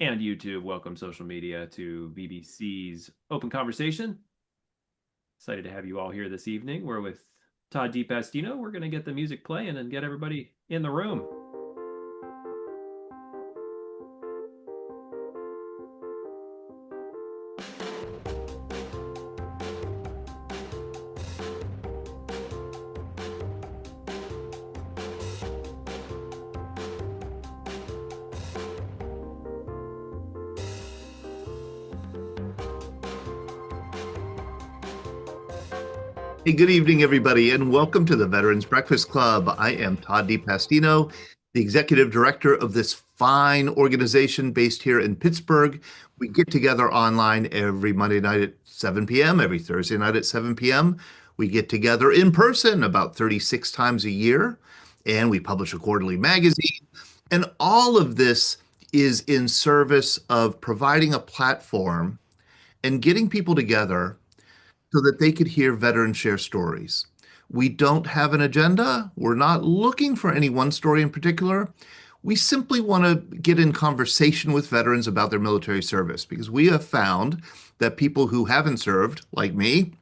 and YouTube. Welcome, social media, to BBC's Open Conversation. Excited to have you all here this evening. We're with Todd DiPastino. We're going to get the music playing and get everybody in the room. Hey, good evening, everybody, and welcome to the Veterans Breakfast Club. I am Todd DiPastino, the executive director of this fine organization based here in Pittsburgh. We get together online every Monday night at 7 p.m., every Thursday night at 7 p.m. We get together in person about 36 times a year, and we publish a quarterly magazine. And all of this is in service of providing a platform and getting people together so that they could hear veterans share stories. We don't have an agenda. We're not looking for any one story in particular. We simply want to get in conversation with veterans about their military service because we have found that people who haven't served, like me,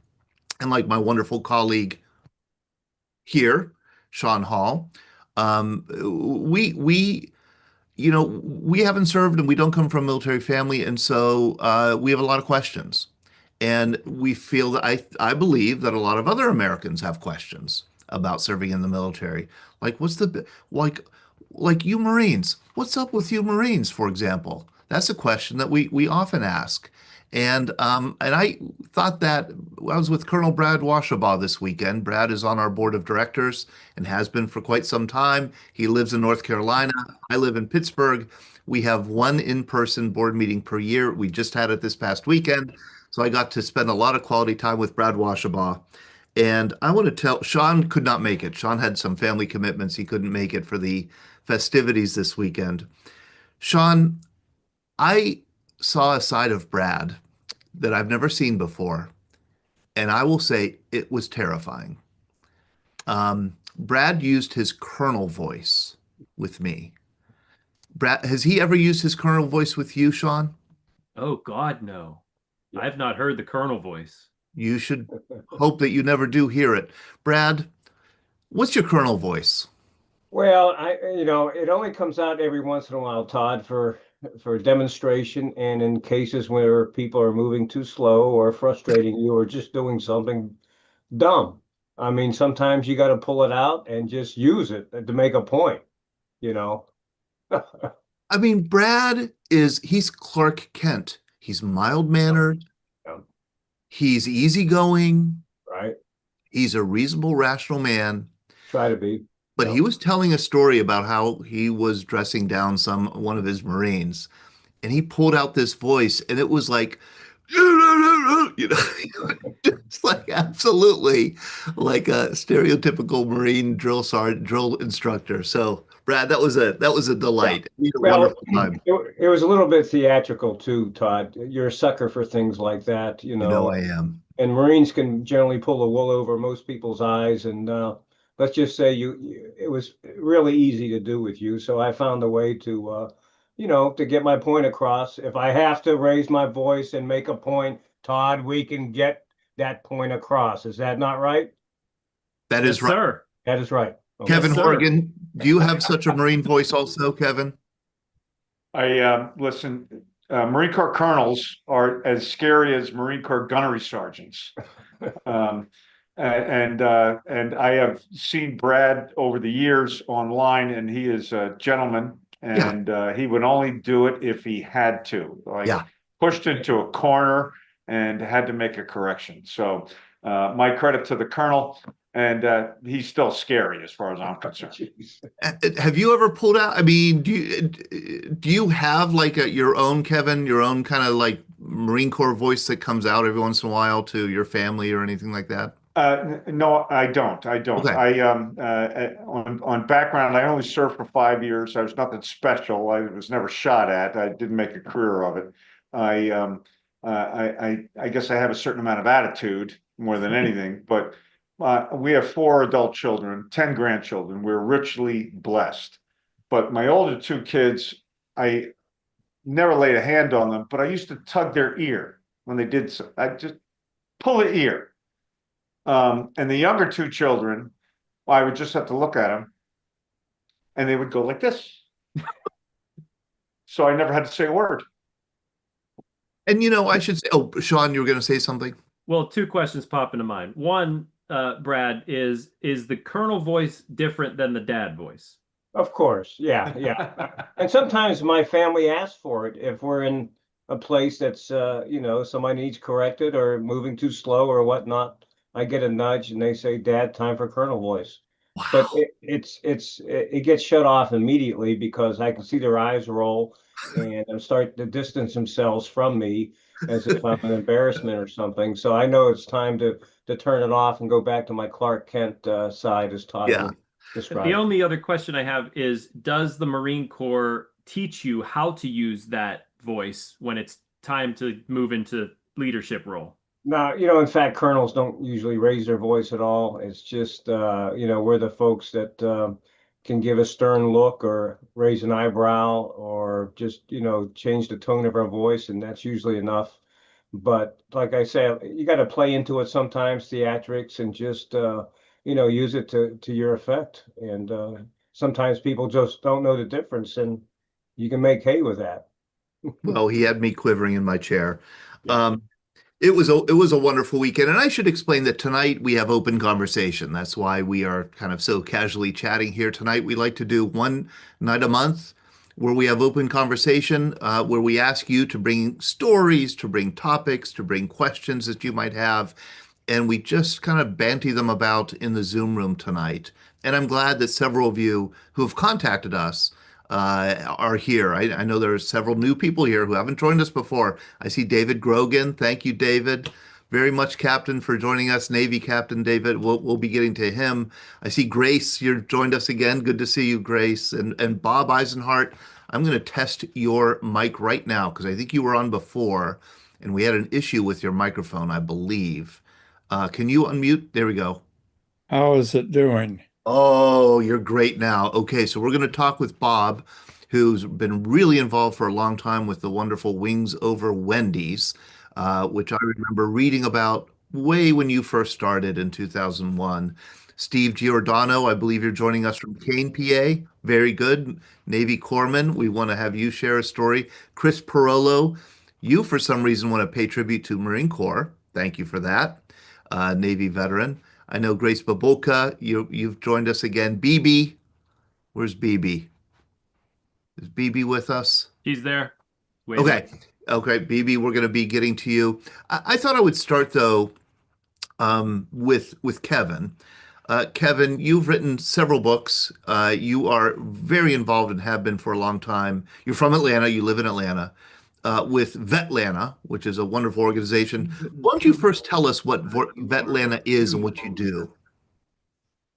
and like my wonderful colleague here, Sean Hall, we haven't served and we don't come from a military family, and so we have a lot of questions. And we feel that I believe that a lot of other Americans have questions about serving in the military. Like, like you Marines, what's up with you Marines, for example? That's a question that we often ask. And I thought that I was with Colonel Brad Washabaugh this weekend. Brad is on our board of directors and has been for quite some time. He lives in North Carolina. I live in Pittsburgh. We have one in-person board meeting per year. We just had it this past weekend. So I got to spend a lot of quality time with Brad Washabaugh. And I want to tell, Sean could not make it. Sean had some family commitments. He couldn't make it for the festivities this weekend. Sean, I saw a side of Brad that I've never seen before, and I will say it was terrifying. Brad used his colonel voice with me. Brad, has he ever used his colonel voice with you, Sean? Oh, God, no. I've not heard the Colonel voice. You should hope that you never do hear it. Brad, what's your colonel voice? Well, it only comes out every once in a while, Todd, for demonstration and in cases where people are moving too slow or frustrating you or just doing something dumb. I mean, sometimes you got to pull it out and just use it to make a point, you know. I mean, he's Clark Kent. He's mild-mannered. Yeah, He's easygoing. right. He's a reasonable, rational man. Try to be. But Yeah. he was telling a story about how he was dressing down one of his Marines, and he pulled out this voice, and it was like, you know, just like absolutely like a stereotypical Marine drill instructor. So, Brad, that was a Yeah. delight. We had a Well, wonderful time. it was a little bit theatrical too, Todd. You're a sucker for things like that, you You know know. I am. And Marines can generally pull the wool over most people's eyes. And let's just say it was really easy to do with you. So I found a way to get my point across. If I have to raise my voice and make a point, Todd, we can get that point across. Is that not right? That Yes, is right. sir. That is right. Okay. Kevin Yes, sir. Horgan, do you have such a Marine voice also, Kevin? I listen. Marine Corps colonels are as scary as Marine Corps gunnery sergeants, um, and I have seen Brad over the years online, and he is a gentleman, Yeah. and he would only do it if he had to, like Yeah. pushed into a corner and had to make a correction. So my credit to the colonel. And he's still scary as far as I'm concerned. Jeez. Have you ever pulled out? I mean, do you have like your own, Kevin, your own kind of like Marine Corps voice that comes out every once in a while to your family or anything like that? No, I don't. I don't. Okay. On background, I only served for 5 years. I was nothing special. I was never shot at. I didn't make a career of it. I guess I have a certain amount of attitude more than anything. But we have 4 adult children, 10 grandchildren. We're richly blessed. But my older 2 kids, I never laid a hand on them, but I used to tug their ear when they did so. I just pull the ear. And the younger two children, well, I would just have to look at them and they would go like this. So I never had to say a word. And I should say, oh, Sean, you were going to say something? Well, two questions pop into mind. One, Brad, is the Colonel voice different than the dad voice? Of course, yeah. And sometimes my family asks for it if we're in a place that's somebody needs corrected or moving too slow or whatnot. I get a nudge and they say, "Dad, time for Colonel voice." But Wow. it gets shut off immediately because I can see their eyes roll and they start to distance themselves from me as if I'm an embarrassment or something. So I know it's time to turn it off and go back to my Clark Kent side, as Todd Yeah. would The describe. only other question I have is, does the Marine Corps teach you how to use that voice when it's time to move into leadership role? No, in fact, colonels don't usually raise their voice at all. It's just, we're the folks that can give a stern look or raise an eyebrow or just, change the tone of our voice, and that's usually enough. But like I said, you got to play into it sometimes, theatrics, and just, use it to your effect. And sometimes people just don't know the difference, and you can make hay with that. Well, he had me quivering in my chair. Yeah. Um, it was a wonderful weekend, and I should explain that tonight we have open conversation. That's why we are kind of so casually chatting here tonight. We like to do one night a month where we have open conversation, where we ask you to bring stories, to bring topics, to bring questions that you might have, and we just kind of banty them about in the Zoom room tonight. And I'm glad that several of you who have contacted us are here. I know there are several new people here who haven't joined us before. I see David Grogan. Thank you, David. Very much, Captain, for joining us. Navy Captain David. We'll be getting to him. I see Grace. You've joined us again. Good to see you, Grace. And Bob Eisenhart. I'm going to test your mic right now because I think you were on before, and we had an issue with your microphone, I believe. Can you unmute? There we go. How is it doing? Oh, you're great now. Okay, so we're going to talk with Bob, who's been really involved for a long time with the wonderful Wings Over Wendy's, which I remember reading about way when you first started in 2001. Steve Giordano, I believe you're joining us from Kane, PA. Very good. Navy Corpsman, we want to have you share a story. Chris Parolo, you for some reason want to pay tribute to Marine Corps. Thank you for that. Navy veteran. I know Grace Babolka, you've joined us again. BB, where's BB? Is BB with us? He's there. Wave Okay, okay, BB, we're going to be getting to you. I thought I would start though with Kevin. Kevin, you've written several books. You are very involved and have been for a long time. You're from Atlanta. You live in Atlanta. With Vetlanta, which is a wonderful organization. Why don't you first tell us what Vetlanta is and what you do?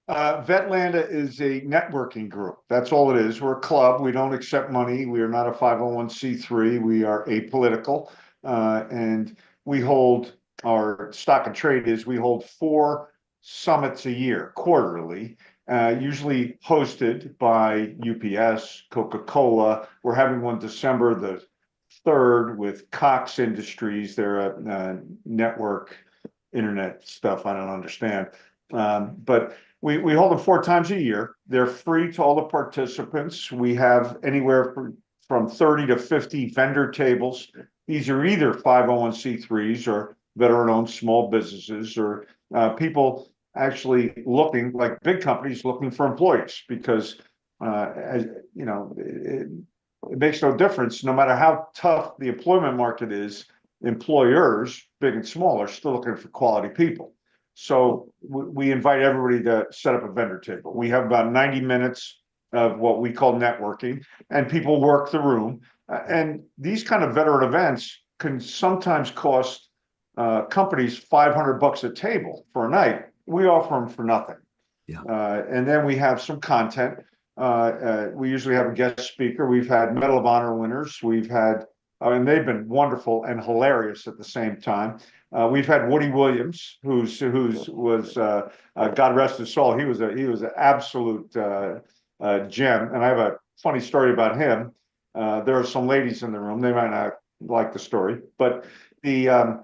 Vetlanda is a networking group. That's all it is. We're a club. We don't accept money. We are not a 501c3. We are apolitical. And we hold our stock and trade is we hold 4 summits a year, quarterly, usually hosted by UPS, Coca-Cola. We're having one December the 3rd with Cox Industries. They're a network internet stuff I don't understand. But we hold them 4 times a year. They're free to all the participants. We have anywhere from 30 to 50 vendor tables. These are either 501c3s or veteran-owned small businesses or people actually looking, like big companies looking for employees because, as you know, it makes no difference. No matter how tough the employment market is, employers, big and small, are still looking for quality people. So we invite everybody to set up a vendor table. We have about 90 minutes of what we call networking, and people work the room. And these kind of veteran events can sometimes cost companies $500 a table for a night. We offer them for nothing. Yeah. And then we have some content. We usually have a guest speaker. We've had Medal of Honor winners. We've had, and they've been wonderful and hilarious at the same time. We've had Woody Williams, who was God rest his soul. He was an absolute gem. And I have a funny story about him. There are some ladies in the room. They might not like the story, but the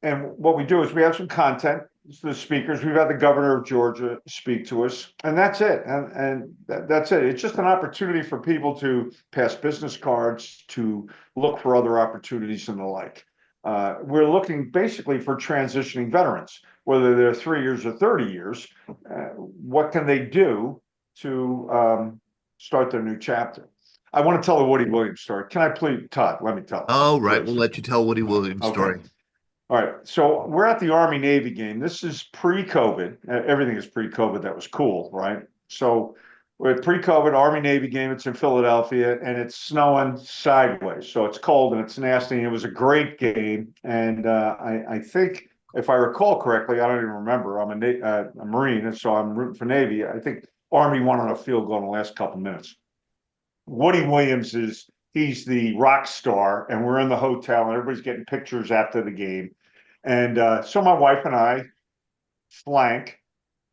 and what we do is we have some content. The speakers. We've had the governor of Georgia speak to us, and that's it. And that's it. It's just an opportunity for people to pass business cards, to look for other opportunities and the like. We're looking basically for transitioning veterans, whether they're 3 years or 30 years. What can they do to start their new chapter? I want to tell the Woody Williams story. Can I please, Todd? Let me tell. Oh, right. Please. We'll let you tell Woody Williams' Okay. story. All right. So we're at the Army Navy game. This is pre-COVID. Everything is pre-COVID. That was cool, right? So we're at pre-COVID Army Navy game. It's in Philadelphia and it's snowing sideways. So it's cold and it's nasty. And it was a great game. And I think, if I recall correctly, I don't even remember. I'm a Marine, and so I'm rooting for Navy. I think Army won on a field goal in the last couple minutes. Woody Williams he's the rock star, and we're in the hotel, and everybody's getting pictures after the game. And so my wife and I flank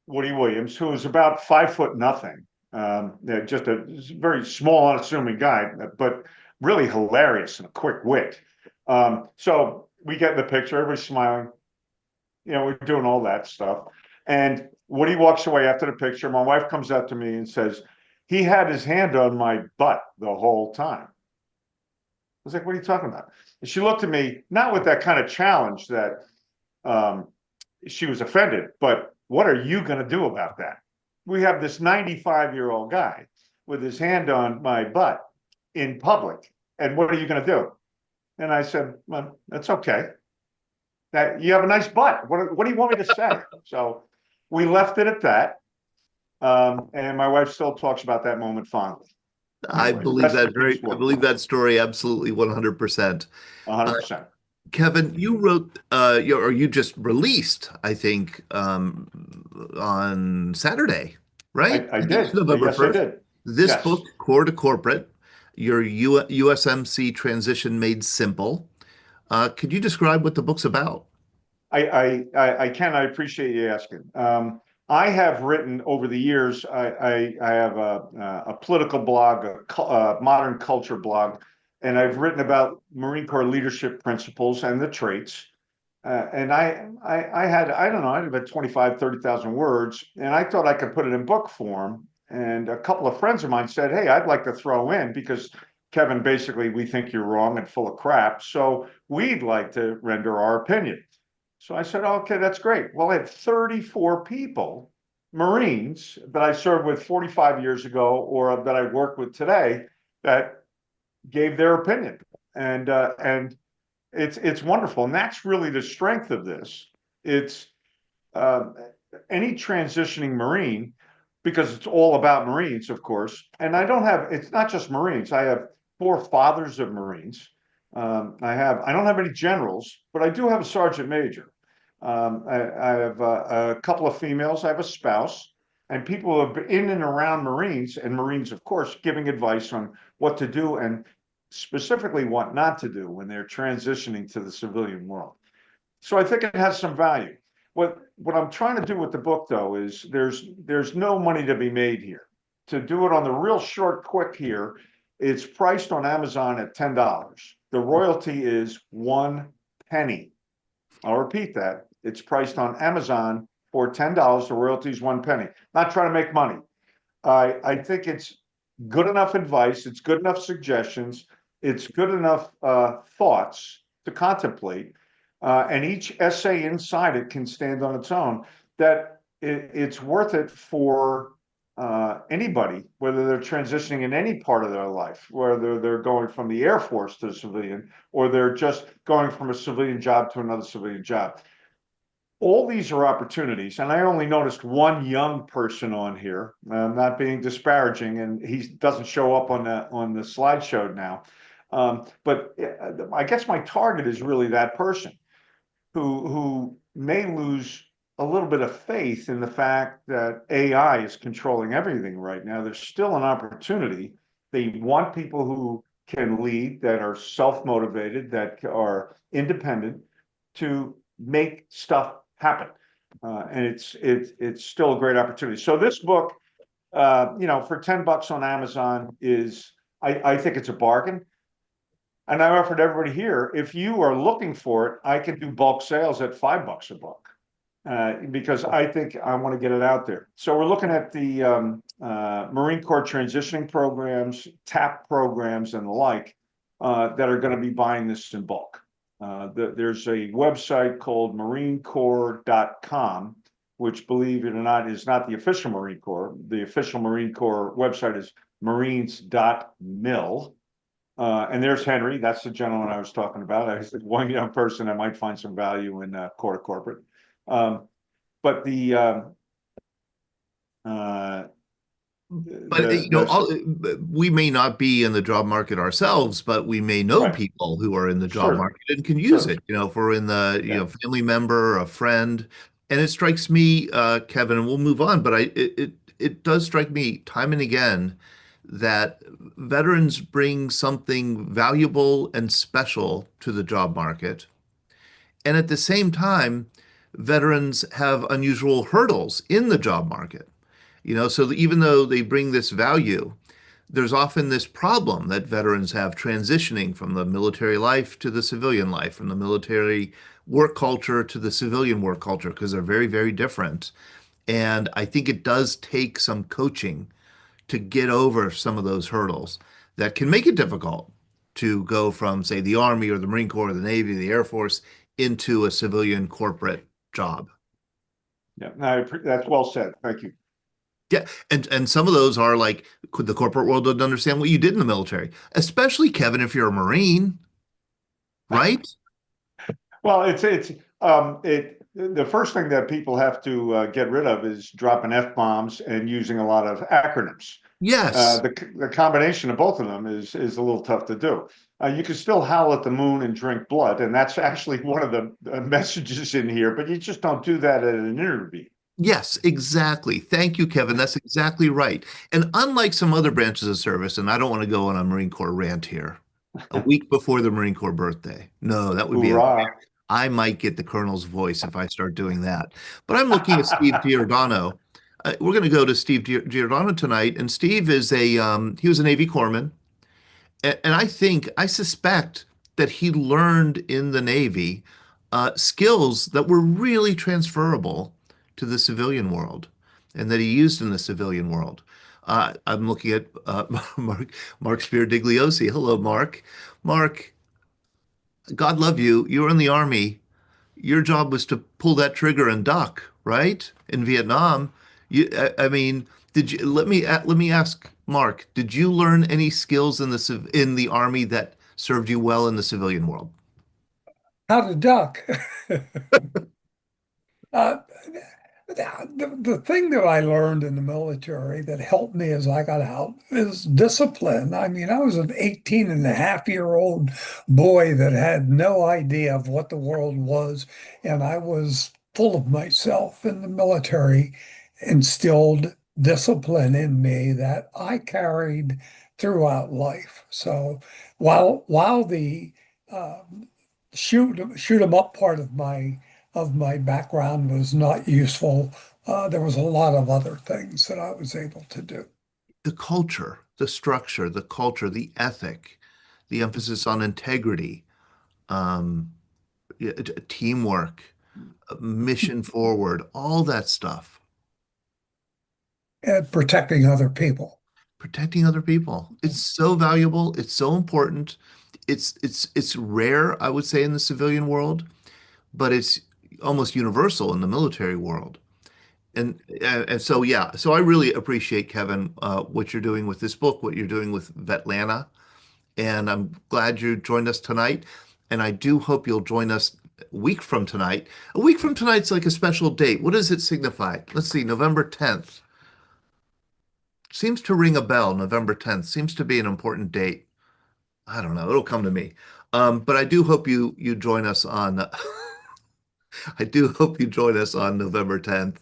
Woody Williams, who is about 5 foot nothing, just a very small, unassuming guy, but really hilarious and a quick wit. So we get in the picture, everybody's smiling. We're doing all that stuff. And Woody walks away after the picture. My wife comes up to me and says, he had his hand on my butt the whole time. I was like, what are you talking about? And she looked at me, not with that kind of challenge that she was offended, but what are you going to do about that? We have this 95-year-old guy with his hand on my butt in public. And what are you going to do? And I said, well, that's okay. You have a nice butt. What do you want me to say? So we left it at that. And my wife still talks about that moment fondly. I Anyway, believe rest that in peace, I Woody. believe that story absolutely 100%. 100%. Kevin, you wrote, or you just released, I think, on Saturday, right? I think it's did. November Yes, I 1st. did. This Yes. book, Core to Corporate, your USMC transition made simple. Could you describe what the book's about? I can. I appreciate you asking. I have written over the years. I have a political blog, a modern culture blog, and I've written about Marine Corps leadership principles and the traits. And I had, I don't know, I had about 25, 30,000 words, and I thought I could put it in book form. And a couple of friends of mine said, hey, I'd like to throw in, because Kevin, basically, we think you're wrong and full of crap. So we'd like to render our opinion. So I said, okay, that's great. Well, I had 34 people, Marines, that I served with 45 years ago or that I work with today, that gave their opinion. And it's wonderful. And that's really the strength of this. It's any transitioning Marine, because it's all about Marines, of course. And it's not just Marines. I have 4 fathers of Marines. I don't have any generals, but I do have a sergeant major. I have a couple of females. I have a spouse, and people who have been in and around Marines, and Marines, of course, giving advice on what to do and specifically what not to do when they're transitioning to the civilian world. So I think it has some value. What I'm trying to do with the book, though, is there's no money to be made here. To do it on the real short, quick here, it's priced on Amazon at $10. The royalty is 1 penny. I'll repeat that. It's priced on Amazon for $10. The royalty is 1 penny. Not trying to make money. I think it's good enough advice. It's good enough suggestions. It's good enough thoughts to contemplate. And each essay inside it can stand on its own, that it's worth it for anybody, whether they're transitioning in any part of their life, whether they're going from the Air Force to civilian, or they're just going from a civilian job to another civilian job. All these are opportunities, and I only noticed one young person on here. I'm not being disparaging, and he doesn't show up on the slideshow now. But I guess my target is really that person who may lose a little bit of faith in the fact that AI is controlling everything right now. There's still an opportunity. They want people who can lead, that are self-motivated, that are independent, to make stuff happen. And it's still a great opportunity. So this book, for $10 on Amazon, is I think it's a bargain. And I offered everybody here, if you are looking for it, I can do bulk sales at $5 a book. Because I think I want to get it out there. So we're looking at the Marine Corps transitioning programs, TAP programs, and the like that are going to be buying this in bulk. There's a website called marinecorps.com, which, believe it or not, is not the official Marine Corps. The official Marine Corps website is marines.mil. And there's Henry. That's the gentleman I was talking about. I said one young person I might find some value in corporate. But we may not be in the job market ourselves, but we may know right, people who are in the job certainly, market and can use certainly, it. If we're in the, yeah, family member, a friend, and it strikes me, Kevin, and we'll move on, but it does strike me time and again that veterans bring something valuable and special to the job market. And at the same time, veterans have unusual hurdles in the job market. So even though they bring this value, there's often this problem that veterans have transitioning from the military life to the civilian life, from the military work culture to the civilian work culture, because they're very, very different. And I think it does take some coaching to get over some of those hurdles that can make it difficult to go from, say, the Army or the Marine Corps or the Navy, the Air Force into a civilian corporate job. yeah. No, that's well said. Thank you. Yeah, and some of those are like the corporate world doesn't understand what you did in the military, especially Kevin if you're a Marine, right? Well, the first thing that people have to get rid of is dropping F-bombs and using a lot of acronyms. Yes. The combination of both of them is a little tough to do. You can still howl at the moon and drink blood, and that's actually one of the messages in here, but you just don't do that at an interview. Yes, exactly. Thank you, Kevin. That's exactly right. And unlike some other branches of service, and I don't want to go on a Marine Corps rant here, a week before the Marine Corps birthday. No, that would be Hoorah. I might get the colonel's voice if I start doing that. But I'm looking at Steve Giordano. We're going to go to Steve Giordano tonight, and Steve is he was a Navy corpsman, and I suspect that he learned in the Navy skills that were really transferable to the civilian world, and that he used in the civilian world. I'm looking at Mark Spiridigliosi. Hello, Mark. Mark, God love you. You were in the Army. Your job was to pull that trigger and duck, right? In Vietnam. I mean, did you let me ask Mark, did you learn any skills in the Army that served you well in the civilian world? How to duck. Uh, the thing that I learned in the military that helped me as I got out is discipline. I mean, I was an 18 and a half year old boy that had no idea of what the world was, and I was full of myself, and the military instilled discipline in me that I carried throughout life. So while the shoot 'em up part of my background was not useful. There was a lot of other things that I was able to do. The culture, the structure, the culture, the ethic, the emphasis on integrity, um, teamwork, mission forward, all that stuff. And protecting other people. Protecting other people. It's so valuable. It's so important. It's rare, I would say, in the civilian world, but it's almost universal in the military world. And so yeah, so I really appreciate Kevin what you're doing with this book, what you're doing with Vetlana, and I'm glad you joined us tonight. And I do hope you'll join us a week from tonight. A week from tonight's like a special date. What does it signify? Let's see, November 10th. Seems to ring a bell. November 10th seems to be an important date. I don't know. It'll come to me. But I do hope you join us on. I do hope you join us on November 10th.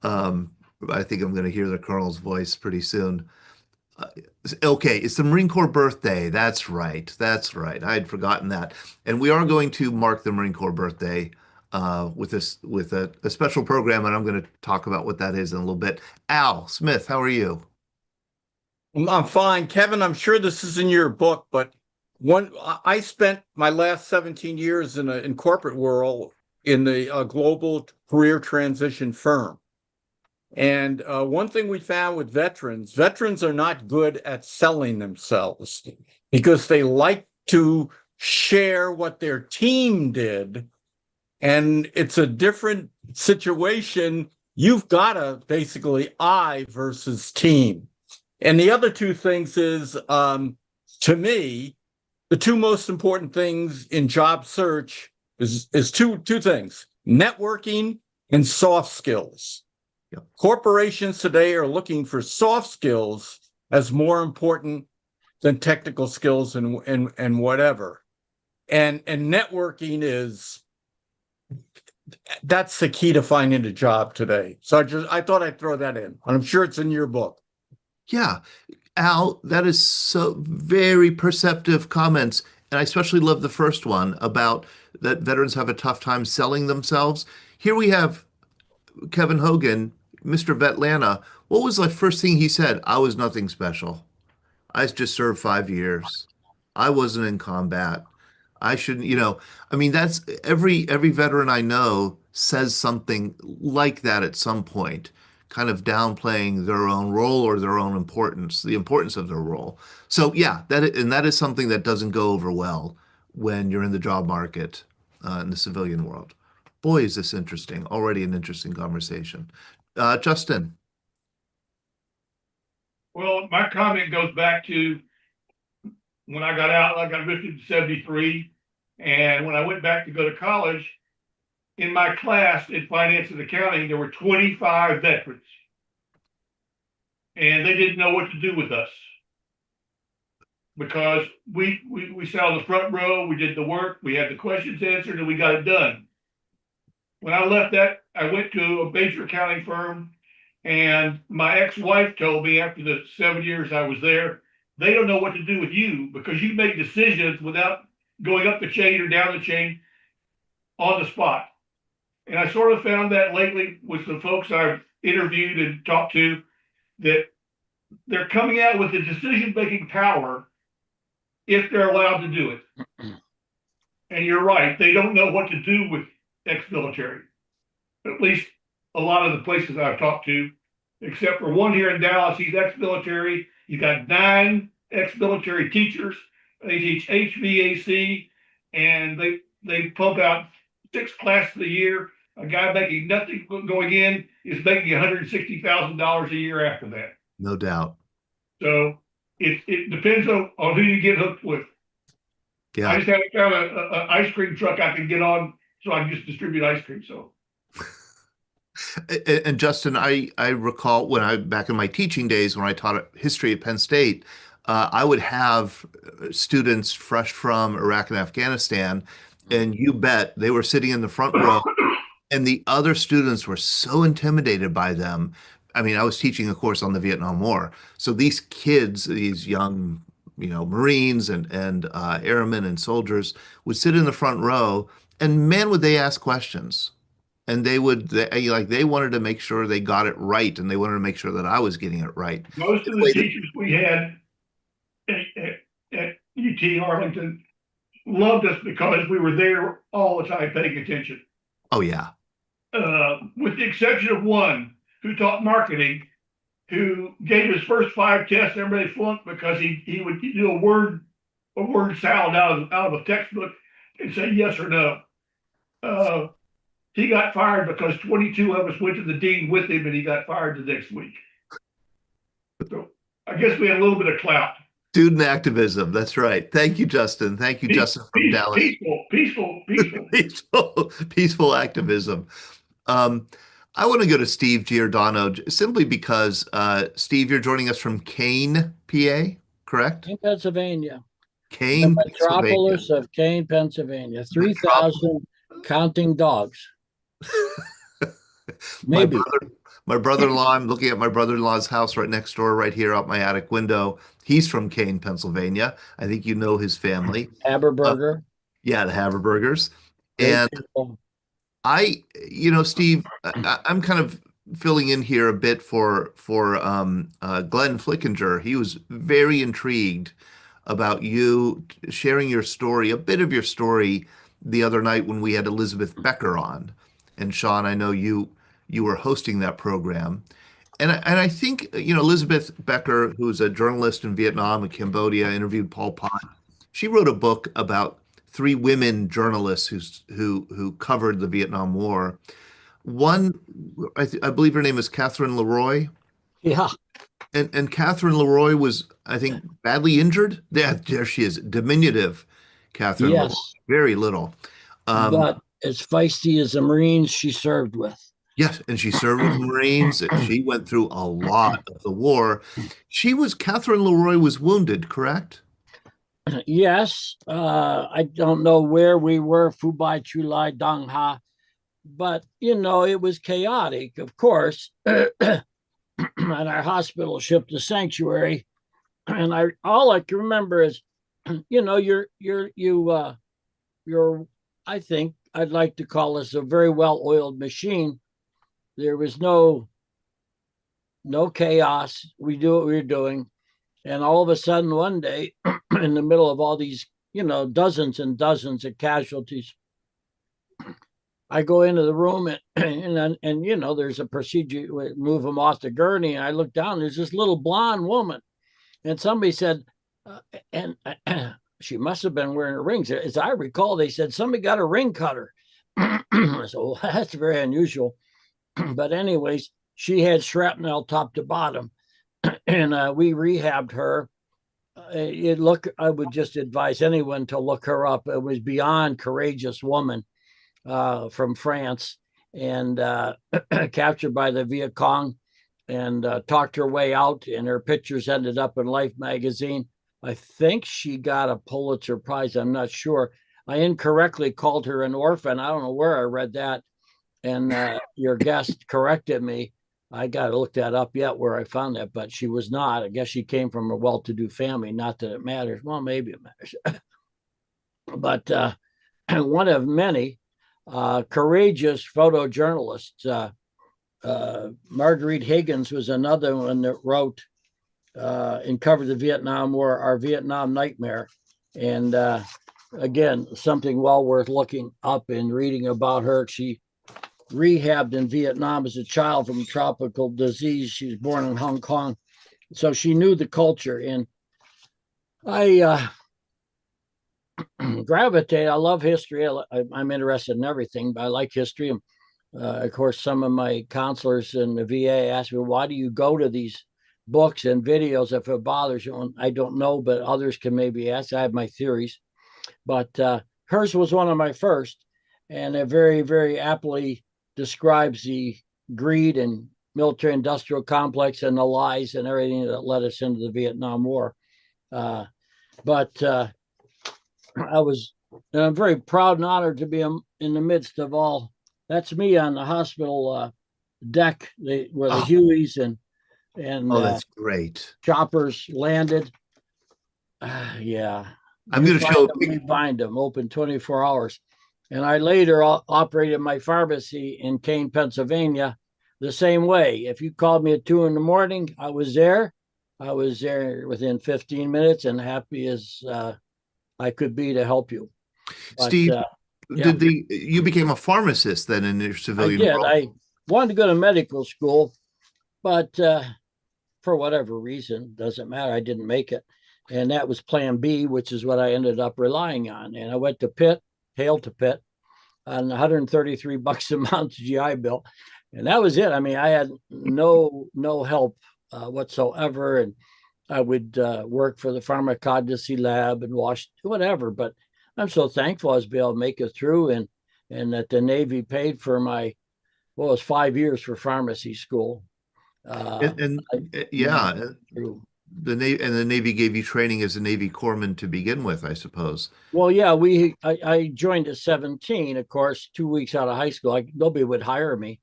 Um, I think I'm going to hear the Colonel's voice pretty soon. Uh, okay, it's the Marine Corps birthday. That's right. That's right. I had forgotten that. And we are going to mark the Marine Corps birthday with a special program, and I'm going to talk about what that is in a little bit. Al Smith, how are you? I'm fine. Kevin, I'm sure this is in your book, but I spent my last 17 years in corporate world in the global career transition firm. And one thing we found with veterans are not good at selling themselves because they like to share what their team did. And it's a different situation. You've got to basically I versus team. And the other two things is, to me, the two most important things in job search is two things: networking and soft skills. Yep. Corporations today are looking for soft skills as more important than technical skills and whatever. And networking that's the key to finding a job today. So I thought I'd throw that in. I'm sure it's in your book. Yeah, Al, that is so very perceptive comments. And I especially love the first one about that veterans have a tough time selling themselves. Here we have Kevin Hogan, Mr. Vetlanta. What was the first thing he said? I was nothing special. I just served 5 years. I wasn't in combat. I shouldn't, I mean, that's every veteran I know says something like that at some point, kind of downplaying their own role or their own importance, the importance of their role. So yeah, that is something that doesn't go over well when you're in the job market, in the civilian world. Boy, is this interesting. Already an interesting conversation. Justin. Well, my comment goes back to when I got out. I got enlisted in '73, and when I went back to go to college, in my class in finance and accounting, there were 25 veterans, and they didn't know what to do with us because we sat on the front row, we did the work, we had the questions answered, and we got it done. When I left that, I went to a major accounting firm, and my ex-wife told me after the 7 years I was there, they don't know what to do with you because you make decisions without going up the chain or down the chain on the spot. And I sort of found that lately with the folks I've interviewed and talked to, that they're coming out with the decision-making power if they're allowed to do it. And you're right, they don't know what to do with ex-military. At least a lot of the places I've talked to, except for one here in Dallas, he's ex-military. He's got 9 ex-military teachers. They teach HVAC, and they pump out 6 classes a year. A guy making nothing going in is making $160,000 a year after that. No doubt. So it depends on who you get hooked with. Yeah. I just haven't found an ice cream truck I can get on so I can just distribute ice cream. So. And Justin, I recall when back in my teaching days when I taught history at Penn State, I would have students fresh from Iraq and Afghanistan, and you bet they were sitting in the front row, and the other students were so intimidated by them. I mean, I was teaching a course on the Vietnam War, so these kids, these young, Marines and airmen and soldiers would sit in the front row, and man, would they ask questions. And they wanted to make sure they got it right, and they wanted to make sure that I was getting it right. Most of the teachers we had at UT Arlington loved us because we were there all the time paying attention. Oh yeah. With the exception of one who taught marketing, who gave his first 5 tests, everybody flunked because he would do a word salad out of a textbook and say yes or no. He got fired because 22 of us went to the dean with him, and he got fired the next week. So I guess we had a little bit of clout. Student activism. That's right. Thank you, Justin. Thank you, Justin from Dallas. Peaceful activism. I want to go to Steve Giordano simply because, Steve, you're joining us from Kane, PA, correct? In Pennsylvania. Kane, the metropolis of Kane, Pennsylvania. 3,000 counting dogs. Maybe. My brother-in-law, I'm looking at my brother-in-law's house right next door, right here out my attic window. He's from Kane, Pennsylvania. I think you know his family. Haberburger. Yeah, the Haberburgers. And Steve, I'm kind of filling in here a bit for Glenn Flickinger. He was very intrigued about you sharing your story, a bit of your story, the other night when we had Elizabeth Becker on. And Sean, I know you were hosting that program. And I think, Elizabeth Becker, who's a journalist in Vietnam and Cambodia, interviewed Pol Pot. She wrote a book about three women journalists who covered the Vietnam War. One, I believe her name is Catherine Leroy, Yeah. and Catherine Leroy was, I think, badly injured. Yeah, there she is, diminutive Catherine Leroy, Yes. very little. Um, But as feisty as the Marines she served with. yes, and she served with the Marines. And she went through a lot of the war. Catherine Leroy was wounded, correct? Yes. I don't know where we were, Phu Chu Lai, Dong Ha, but it was chaotic, of course. And our hospital shipped to sanctuary. And all I can remember is, you're I think I'd like to call this a very well-oiled machine. There was no chaos. We do what we were doing. And all of a sudden, one day, in the middle of all these, dozens and dozens of casualties, I go into the room and there's a procedure, move them off the gurney. And I look down, there's this little blonde woman. And somebody said, and she must have been wearing rings. As I recall, they said somebody got a ring cutter. So that's very unusual. But anyways, she had shrapnel top to bottom, and we rehabbed her. I would just advise anyone to look her up. It was beyond courageous woman from France, and captured by the Viet Cong, and talked her way out, and her pictures ended up in Life magazine. I think she got a Pulitzer Prize. I'm not sure. I incorrectly called her an orphan. I don't know where I read that. And your guest corrected me. I got to look that up yet where I found that, but she was not. I guess she came from a well-to-do family. Not that it matters. Well, maybe it matters. But one of many courageous photojournalists. Marguerite Higgins was another one that wrote and covered the Vietnam War, Our Vietnam Nightmare. And again, something well worth looking up and reading about her. She rehabbed in Vietnam as a child from tropical disease. She was born in Hong Kong. So she knew the culture. And I gravitate. I love history. I'm interested in everything, but I like history. Of course, some of my counselors in the VA asked me, why do you go to these books and videos if it bothers you? And I don't know, but others can maybe ask. I have my theories. But hers was one of my first, and it very, very aptly describes the greed and military industrial complex and the lies and everything that led us into the Vietnam War. But I'm very proud and honored to be in the midst of all. That's me on the hospital deck where the Hueys and that's great. choppers landed. Yeah. I'm going to show we find them open 24 hours. And I later operated my pharmacy in Kane, Pennsylvania, the same way. If you called me at 2 a.m, I was there. I was there within 15 minutes and happy as I could be to help you. But, Steve, you became a pharmacist then in your civilian role? I wanted to go to medical school, but for whatever reason, doesn't matter. I didn't make it. And that was plan B, which is what I ended up relying on. And I went to Pitt, hail to Pitt, on $133 a month GI Bill. And that was it. I mean, I had no help whatsoever. And I would work for the pharmacognosy lab and wash whatever. But I'm so thankful I was able to make it through, and that the Navy paid for it was 5 years for pharmacy school. The Navy gave you training as a Navy corpsman to begin with, I suppose. Well, yeah, I joined at 17, of course, 2 weeks out of high school. Nobody would hire me.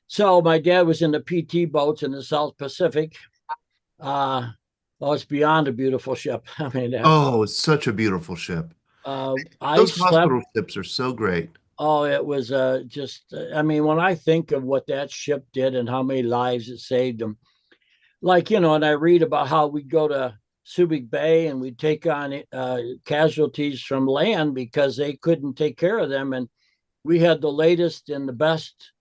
So my dad was in the PT boats in the South Pacific. It's beyond a beautiful ship. I mean, it's such a beautiful ship. Those hospital ships are so great. Oh, it was just, I mean, when I think of what that ship did and how many lives it saved them, like, you know, and I read about how we go to Subic Bay and we take on casualties from land because they couldn't take care of them. And we had the latest and the best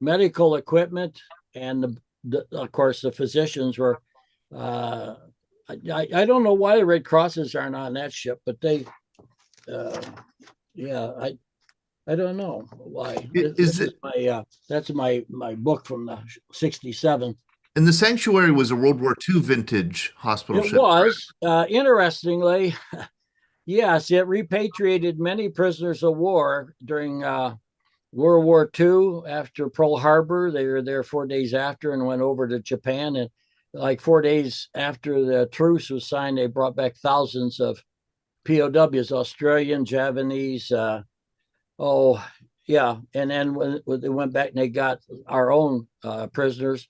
medical equipment. And of course, the physicians were, uh, I don't know why the Red Crosses aren't on that ship, but they, uh, yeah, I don't know why. This is my that's my book from the '67. And the Sanctuary was a World War II vintage hospital It ship. was interestingly, yes, it repatriated many prisoners of war during World War II. After Pearl Harbor, they were there 4 days after and went over to Japan. And like 4 days after the truce was signed, they brought back thousands of POWs, Australian, Japanese. Oh, yeah. And then when they went back and they got our own prisoners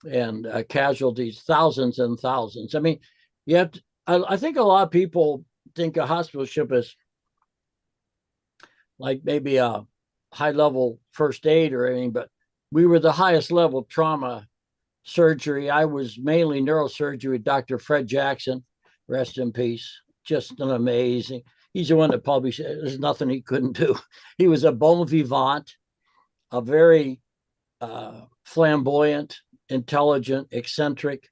and casualties, thousands and thousands. I mean, you have to, I think a lot of people think a hospital ship is like maybe a high level first aid or anything, but we were the highest level trauma surgery. I was mainly neurosurgery with Dr. Fred Jackson, rest in peace. Just an amazing. He's the one that published. There's nothing he couldn't do. He was a bon vivant, a very flamboyant, intelligent, eccentric.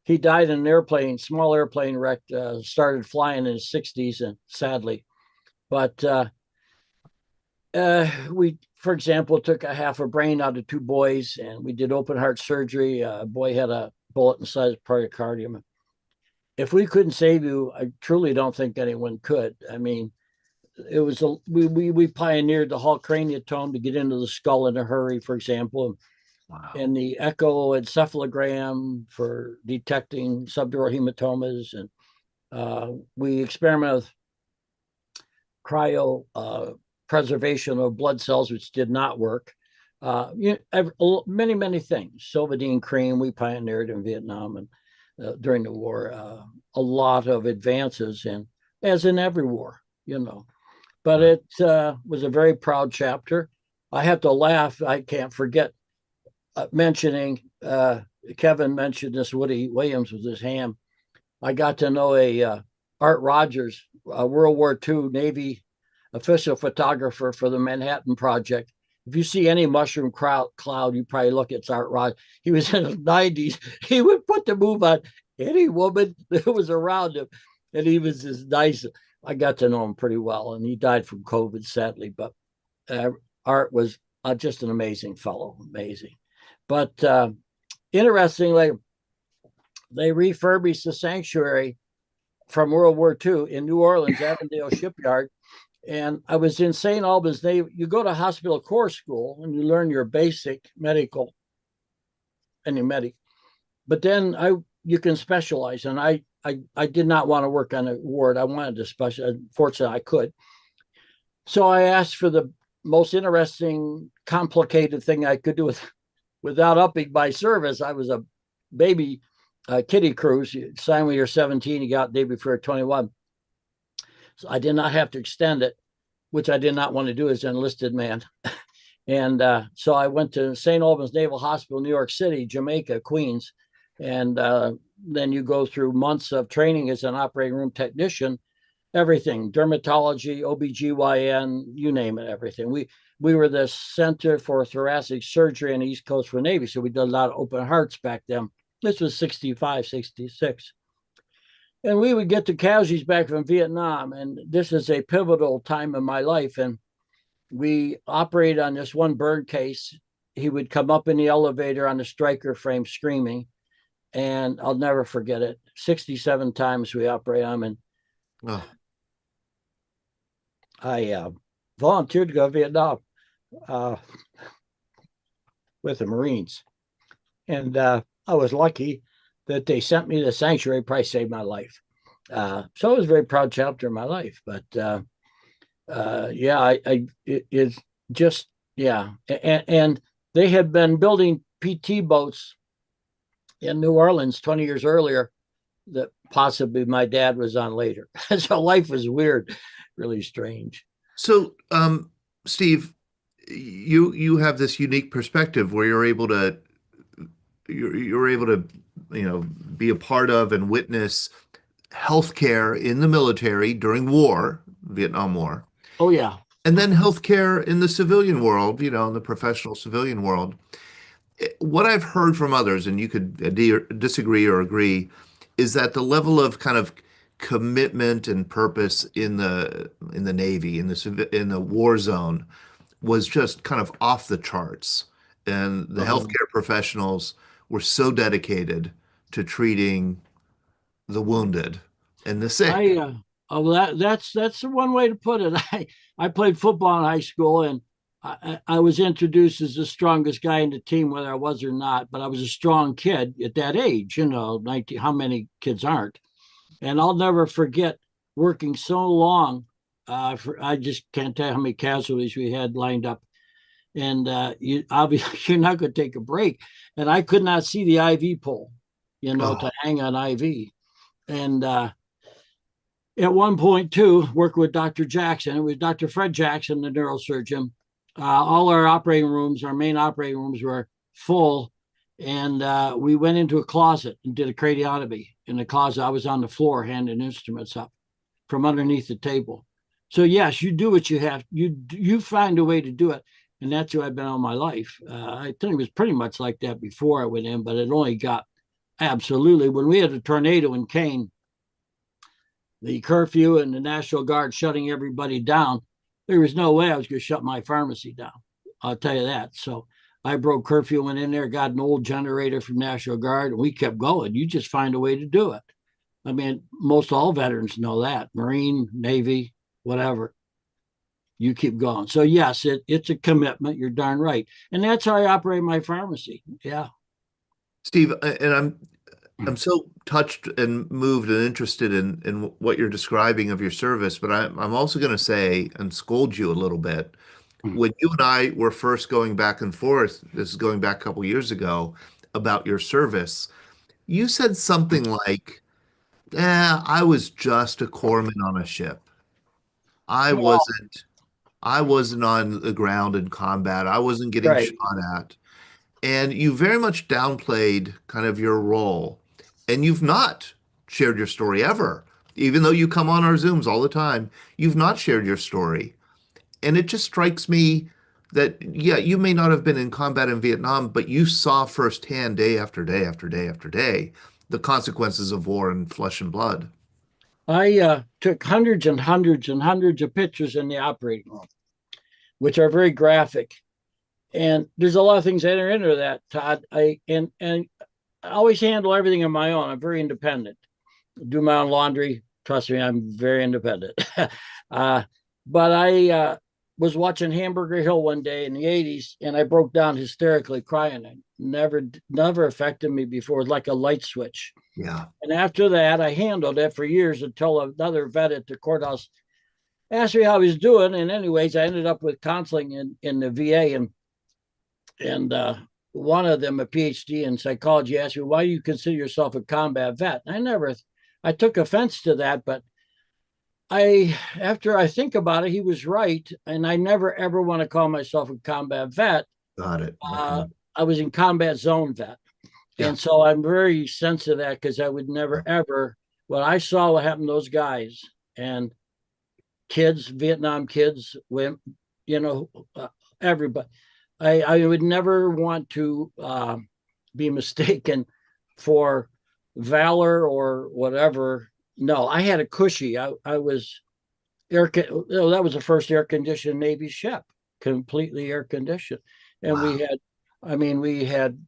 He died in an airplane, small airplane wreck, started flying in his 60s, and sadly. But we, for example, took a half a brain out of two boys, and we did open heart surgery. A boy had a bullet inside his pericardium. If we couldn't save you, I truly don't think anyone could. I mean, it was we pioneered the Hall craniotome to get into the skull in a hurry, for example. Wow. And the echoencephalogram for detecting subdural hematomas. And we experiment with cryo preservation of blood cells, which did not work. Many things. Silvadene cream we pioneered in Vietnam and during the war. A lot of advances, and as in every war, you know. But it was a very proud chapter. I have to laugh. I can't forget mentioning, Kevin mentioned this Woody Williams with his ham. I got to know a Art Rogers, a World War II Navy official photographer for the Manhattan Project. If you see any mushroom cloud, you probably look, it's Art Rogers. He was in his 90s. He would put the move on any woman that was around him. And he was as nice. I got to know him pretty well. And he died from COVID, sadly. But Art was just an amazing fellow, amazing. But interestingly, they refurbished the sanctuary from World War II in New Orleans, Avondale Shipyard. And I was in St. Albans. You go to hospital corps school and you learn your basic medical and your medic, but then you can specialize. And I did not want to work on a ward. I wanted to specialize. Fortunately, I could. So I asked for the most interesting, complicated thing I could do without upping my service. I was a baby kiddie cruise. You sign when you're 17, you got the day before 21. So I did not have to extend it, which I did not want to do as an enlisted man. And so I went to St. Albans Naval Hospital, New York City, Jamaica, Queens. And then you go through months of training as an operating room technician, everything, dermatology, OBGYN, you name it, everything. We were the Center for Thoracic Surgery on the East Coast for Navy. So we did a lot of open hearts back then. This was 65, 66. And we would get the casualties back from Vietnam. And this is a pivotal time in my life. And we operated on this one burn case. He would come up in the elevator on the striker frame screaming. And I'll never forget it. 67 times we operated on him. And I volunteered to go to Vietnam with the Marines. And I was lucky that they sent me to the sanctuary, probably saved my life. So it was a very proud chapter in my life. But yeah, it's just, yeah. And they had been building PT boats in New Orleans 20 years earlier that possibly my dad was on later. So life was weird, really strange. So, Steve, you have this unique perspective where you're able to, be a part of and witness healthcare in the military during war, Vietnam War, Oh yeah. and then healthcare in the civilian world, in the professional civilian world. What I've heard from others, and you could disagree or agree, is that the level of kind of commitment and purpose in the Navy, in the war zone, was just kind of off the charts. And the Uh-huh. healthcare professionals were so dedicated to treating the wounded and the sick. Oh, that's one way to put it. I played football in high school, and I was introduced as the strongest guy in the team, whether I was or not. But I was a strong kid at that age, 19. How many kids aren't? And I'll never forget working so long. I just can't tell you how many casualties we had lined up, and you obviously you're not going to take a break. And I could not see the IV pole, Oh, to hang on IV. And at one point, too, working with Dr. Jackson, it was Dr. Fred Jackson, the neurosurgeon. All our operating rooms, our main operating rooms, were full, and we went into a closet and did a cradiotomy. In the closet, I was on the floor handing instruments up from underneath the table. So yes, you do what you have. You find a way to do it, and that's who I've been all my life. I think it was pretty much like that before I went in, but it only got absolutely when we had a tornado in Kane, the curfew and the National Guard shutting everybody down. There was no way I was going to shut my pharmacy down. I'll tell you that. So I broke curfew, went in there, got an old generator from National Guard, and we kept going. You just find a way to do it. I mean, most all veterans know that. Marine, Navy, whatever. You keep going. So yes, it's a commitment. You're darn right. And that's how I operate my pharmacy. Yeah. Steve, and I'm so touched and moved and interested in what you're describing of your service, but I'm also going to say and scold you a little bit. When you and I were first going back and forth, this is going back a couple years ago, about your service, you said something like, I was just a corpsman on a ship. I Well, wasn't I wasn't on the ground in combat. I wasn't getting right. shot at. And you very much downplayed kind of your role. And you've not shared your story ever. Even though you come on our Zooms all the time, you've not shared your story. And it just strikes me that, yeah, you may not have been in combat in Vietnam, but you saw firsthand day after day after day after day the consequences of war and flesh and blood. I took hundreds and hundreds and hundreds of pictures in the operating room, which are very graphic. And there's a lot of things that enter into that, Todd. I always handle everything on my own. I'm very independent. Do my own laundry. Trust me, I'm very independent. uh, but I was watching Hamburger Hill one day in the '80s, and I broke down hysterically crying. It never affected me before. It was like a light switch. Yeah. And after that, I handled it for years until another vet at the courthouse asked me how he was doing. And anyways, I ended up with counseling in the VA, and one of them, a PhD in psychology, asked me, why do you consider yourself a combat vet? I took offense to that, but after I think about it, he was right. And I never, ever want to call myself a combat vet. Got it. Uh, Okay. I was in combat zone vet. Yeah. And so I'm very sensitive to that because I would never, ever, when I saw what happened to those guys and kids, Vietnam kids, when, everybody, I would never want to be mistaken for valor or whatever. No, I had a cushy. I was that was the first air conditioned Navy ship, completely air conditioned, and Wow. we had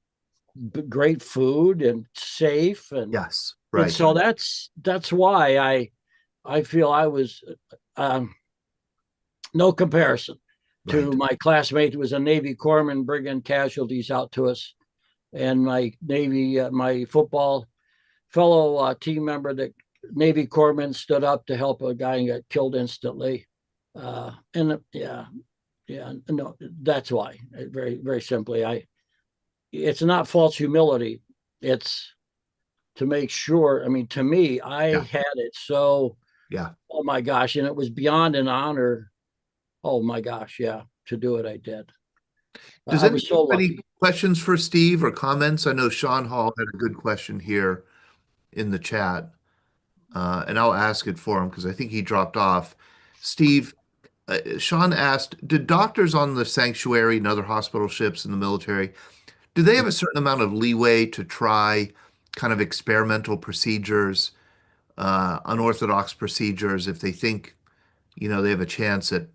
great food and safe, Yes. and Right. so that's why I feel I was um, no comparison to Right. my classmate who was a Navy corpsman bringing casualties out to us, and my Navy, my football fellow team member, that Navy corpsman stood up to help a guy and got killed instantly. And yeah, no, that's why. Very, very simply, it's not false humility. It's to make sure. I mean, to me, I Yeah. had it so. Yeah. Oh my gosh, and it was beyond an honor. Oh my gosh, yeah. to do what I did. Does I was anyone so have any lucky. questions for Steve or comments? I know Sean Hall had a good question here in the chat, and I'll ask it for him because I think he dropped off. Steve, Sean asked, did doctors on the sanctuary and other hospital ships in the military, do they have a certain amount of leeway to try kind of experimental procedures, unorthodox procedures, if they think, they have a chance at?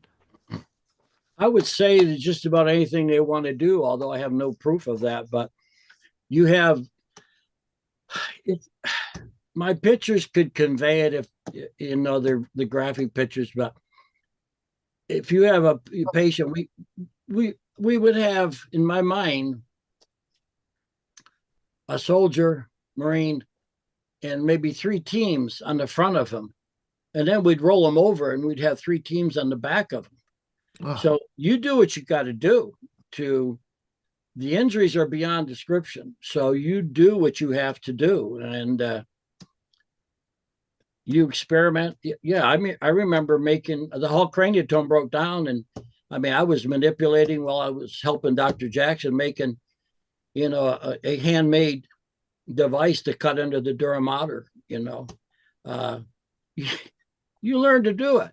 I would say that just about anything they want to do, although I have no proof of that, but you have it. My pictures could convey it if they're the graphic pictures, but if you have a patient, we would have in my mind a soldier, Marine, and maybe 3 teams on the front of him, and then we'd roll them over, and we'd have 3 teams on the back of them. Oh, So you do what you got to do. To the injuries are beyond description, so you do what you have to do, and you experiment. Yeah, I mean, I remember making the whole craniatome broke down, and I mean, I was manipulating while I was helping Dr. Jackson making, a handmade device to cut into the dura mater. You learn to do it.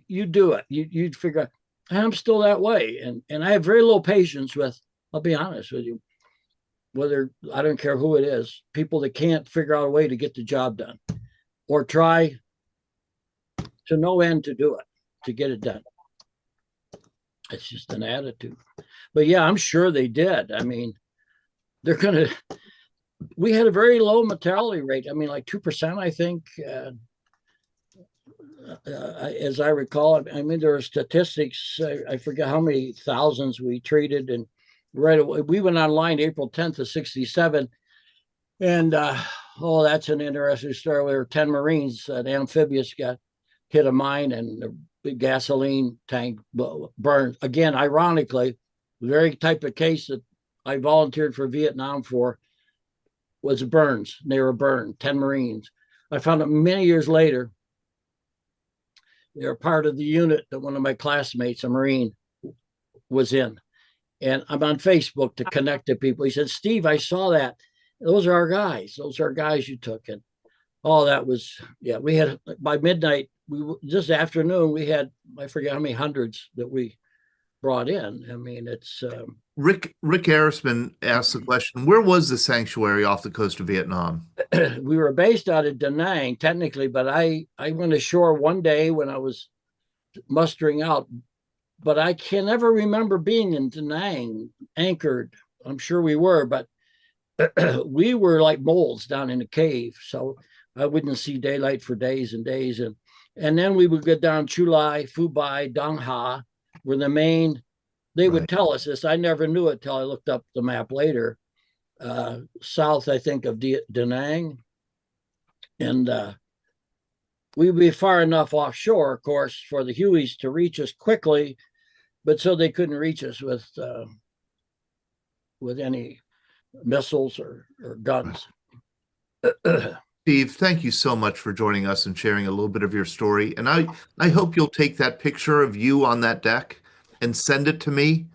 You do it. You figure out. I'm still that way, and I have very little patience with. I'll be honest with you. Whether I don't care who it is, people that can't figure out a way to get the job done, or try to no end to do it, to get it done. It's just an attitude. But yeah, I'm sure they did. I mean, we had a very low mortality rate. I mean, like 2%, I think. As I recall, I mean, there are statistics. I forget how many thousands we treated, and right away we went online April 10th of '67, and that's an interesting story. There were 10 Marines. The amphibious got hit a mine, and the gasoline tank burned. Again, ironically, the very type of case that I volunteered for Vietnam for was burns. They were burned. 10 Marines. I found out many years later. They're part of the unit that one of my classmates, a Marine, was in. And I'm on Facebook to connect to people. He said, Steve, I saw that. Those are our guys. Those are our guys you took. And that was, we had, by midnight, this afternoon, we had, I forget how many hundreds that we brought in. I mean, it's. Rick Arisman asked the question, where was the sanctuary off the coast of Vietnam? We were based out of Da Nang, technically, but I went ashore one day when I was mustering out, but I can never remember being in Da Nang anchored. I'm sure we were, but we were like moles down in a cave, so I wouldn't see daylight for days and days. And then we would go down Chu Lai, Phu Bai, Dong Ha, were the main. They would tell us this. I never knew it till I looked up the map later. South, I think, of Da Nang. And we'd be far enough offshore, of course, for the Hueys to reach us quickly, but so they couldn't reach us with any missiles or guns. Steve, thank you so much for joining us and sharing a little bit of your story. And I hope you'll take that picture of you on that deck and send it to me,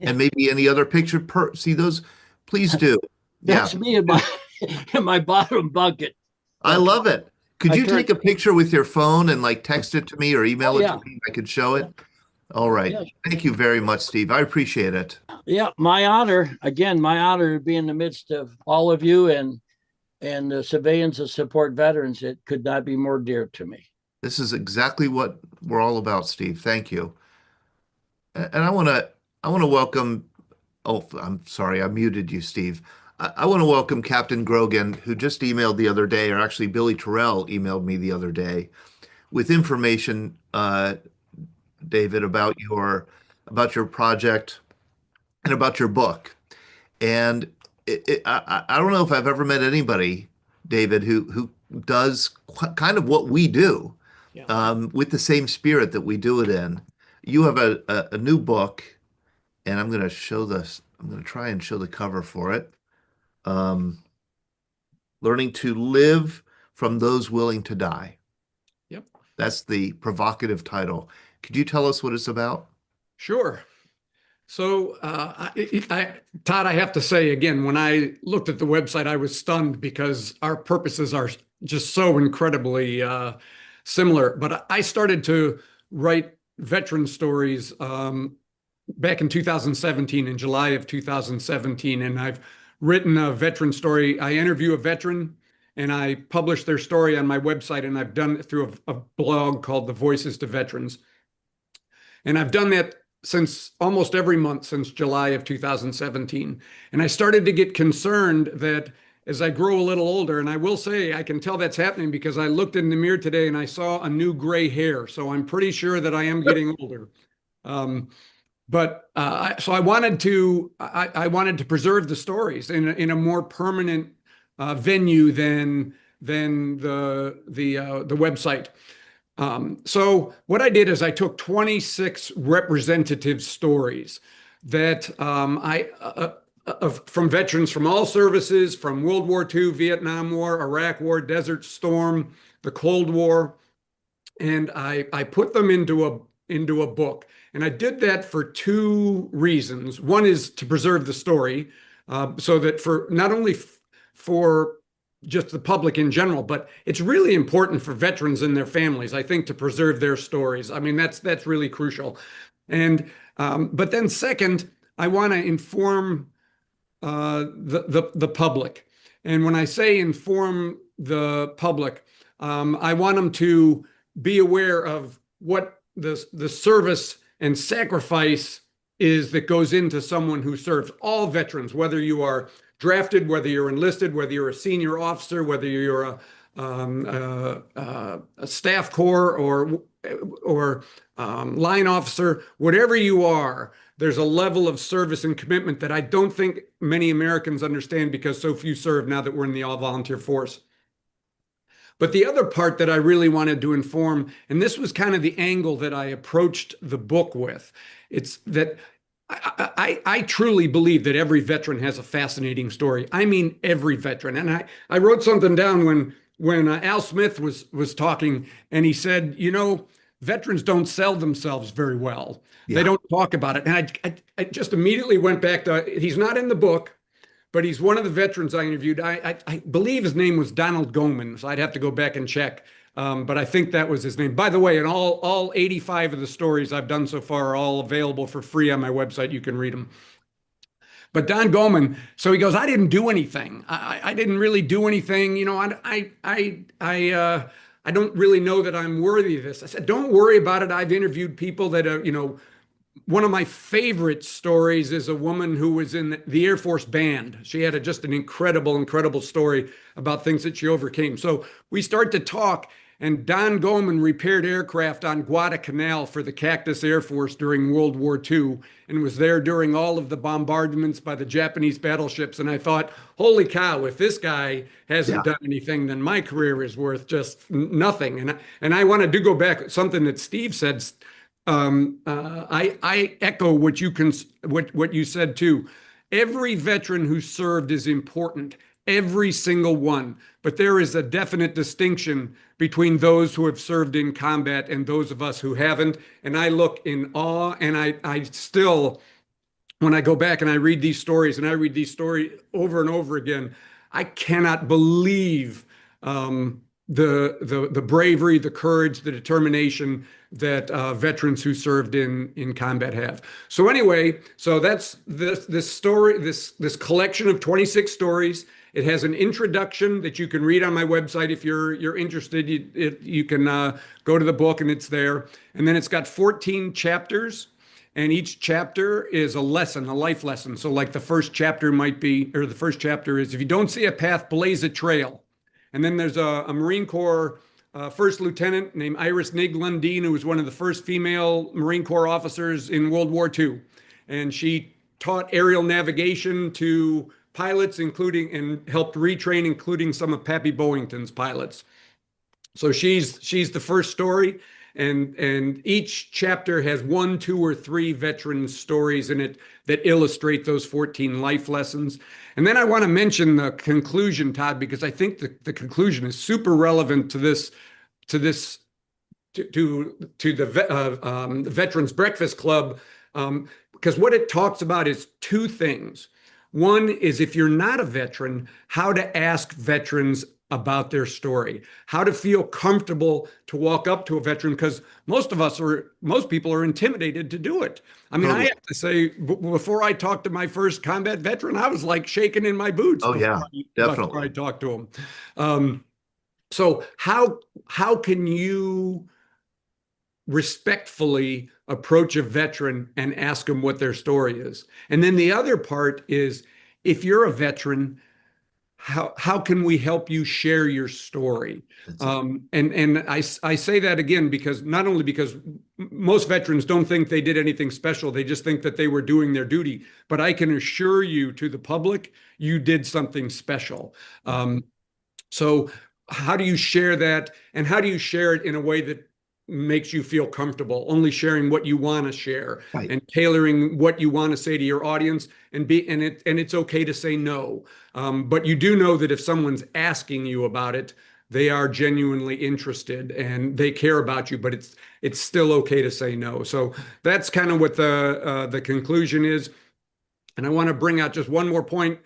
and maybe any other picture. See those? Please do. That's me in my bottom bucket. I love it. Could you take a picture with your phone and like text it to me or email it to me? I could show it. All right. Yeah. Thank you very much, Steve. I appreciate it. Yeah, my honor. Again, my honor to be in the midst of all of you and the civilians that support veterans. It could not be more dear to me. This is exactly what we're all about, Steve. Thank you. And I want to welcome. Oh, I'm sorry, I muted you, Steve. I want to welcome Captain Grogan, who just emailed the other day, or actually Billy Terrell emailed me the other day with information, David, about your project and about your book. And I don't know if I've ever met anybody, David, who does kind of what we do, with the same spirit that we do it in. You have a new book, and I'm going to show this. I'm going to try and show the cover for it. Learning to Live from Those Willing to Die. Yep. That's the provocative title. Could you tell us what it's about? Sure. So, Todd, I have to say again, when I looked at the website, I was stunned because our purposes are just so incredibly similar. But I started to write veteran stories back in 2017, in July of 2017, and I've written a veteran story. I interview a veteran and I publish their story on my website, and I've done it through a blog called The Voices to Veterans. And I've done that since almost every month since July of 2017. And I started to get concerned that as I grow a little older, and I will say I can tell that's happening because I looked in the mirror today and I saw a new gray hair. So I'm pretty sure that I am getting older. So I wanted to preserve the stories in a more permanent venue than the website. So what I did is I took 26 representative stories that from veterans from all services, from World War II, Vietnam War, Iraq War, Desert Storm, the Cold War, and I put them into a book. And I did that for two reasons. One is to preserve the story, so that for not only for just the public in general, but it's really important for veterans and their families, I think, to preserve their stories. I mean, that's really crucial. And but then second, I want to inform the public. And when I say inform the public, I want them to be aware of what the service and sacrifice is that goes into someone who serves. All veterans, whether you are drafted, whether you're enlisted, whether you're a senior officer, whether you're a staff corps or line officer, whatever you are, there's a level of service and commitment that I don't think many Americans understand because so few serve now that we're in the all-volunteer force. But the other part that I really wanted to inform, and this was kind of the angle that I approached the book with, it's that I truly believe that every veteran has a fascinating story. I mean, every veteran. And I wrote something down when Al Smith was talking, and he said, you know, veterans don't sell themselves very well. Yeah. They don't talk about it. And I just immediately went back to, he's not in the book, but he's one of the veterans I interviewed. I believe his name was Donald Goman, so I'd have to go back and check. But I think that was his name. By the way, and all 85 of the stories I've done so far are all available for free on my website. You can read them. But Don Goman, so he goes, I didn't do anything. I didn't really do anything. You know, I don't really know that I'm worthy of this. I said, don't worry about it. I've interviewed people that are, you know, one of my favorite stories is a woman who was in the Air Force Band. She had just an incredible story about things that she overcame. So we start to talk, and Don Goman repaired aircraft on Guadalcanal for the Cactus Air Force during World War II and was there during all of the bombardments by the Japanese battleships. And I thought, holy cow, if this guy hasn't done anything, then my career is worth just nothing. And I wanted to go back, something that Steve said. I echo what you said too. Every veteran who served is important, every single one. But there is a definite distinction between those who have served in combat and those of us who haven't. And I look in awe, and I still, when I go back and I read these stories, and I read these stories over and over again, I cannot believe the bravery, the courage, the determination that veterans who served in combat have. So anyway, so that's this story, this collection of 26 stories. It has an introduction that you can read on my website if you're interested. You can go to the book and it's there. And then it's got 14 chapters, and each chapter is a lesson, a life lesson. So like the first chapter is, if you don't see a path, blaze a trail. And then there's a Marine Corps first lieutenant named Iris Nig Lundeen, who was one of the first female Marine Corps officers in World War II. And she taught aerial navigation to pilots, and helped retrain, including some of Pappy Boyington's pilots. So she's the first story. And each chapter has 1, 2, or 3 veteran stories in it that illustrate those 14 life lessons. And then I want to mention the conclusion, Todd, because I think the conclusion is super relevant to the Veterans Breakfast Club. because what it talks about is two things. One is if you're not a veteran, how to ask veterans about their story, how to feel comfortable to walk up to a veteran, because most people are intimidated to do it. I mean, I Totally. have to say, before I talked to my first combat veteran, I was like shaking in my boots Oh, before yeah, before I definitely. talked to him. So how can you respectfully approach a veteran and ask them what their story is? And then the other part is, if you're a veteran, how can we help you share your story? That's it. And I say that again because not only because most veterans don't think they did anything special, they just think that they were doing their duty. But I can assure you, to the public, you did something special. So how do you share that, and how do you share it in a way that makes you feel comfortable, only sharing what you want to share Right. and tailoring what you want to say to your audience, and it's okay to say no. But you do know that if someone's asking you about it, they are genuinely interested and they care about you, but it's still okay to say no. So that's kind of what the conclusion is. And I want to bring out just one more point.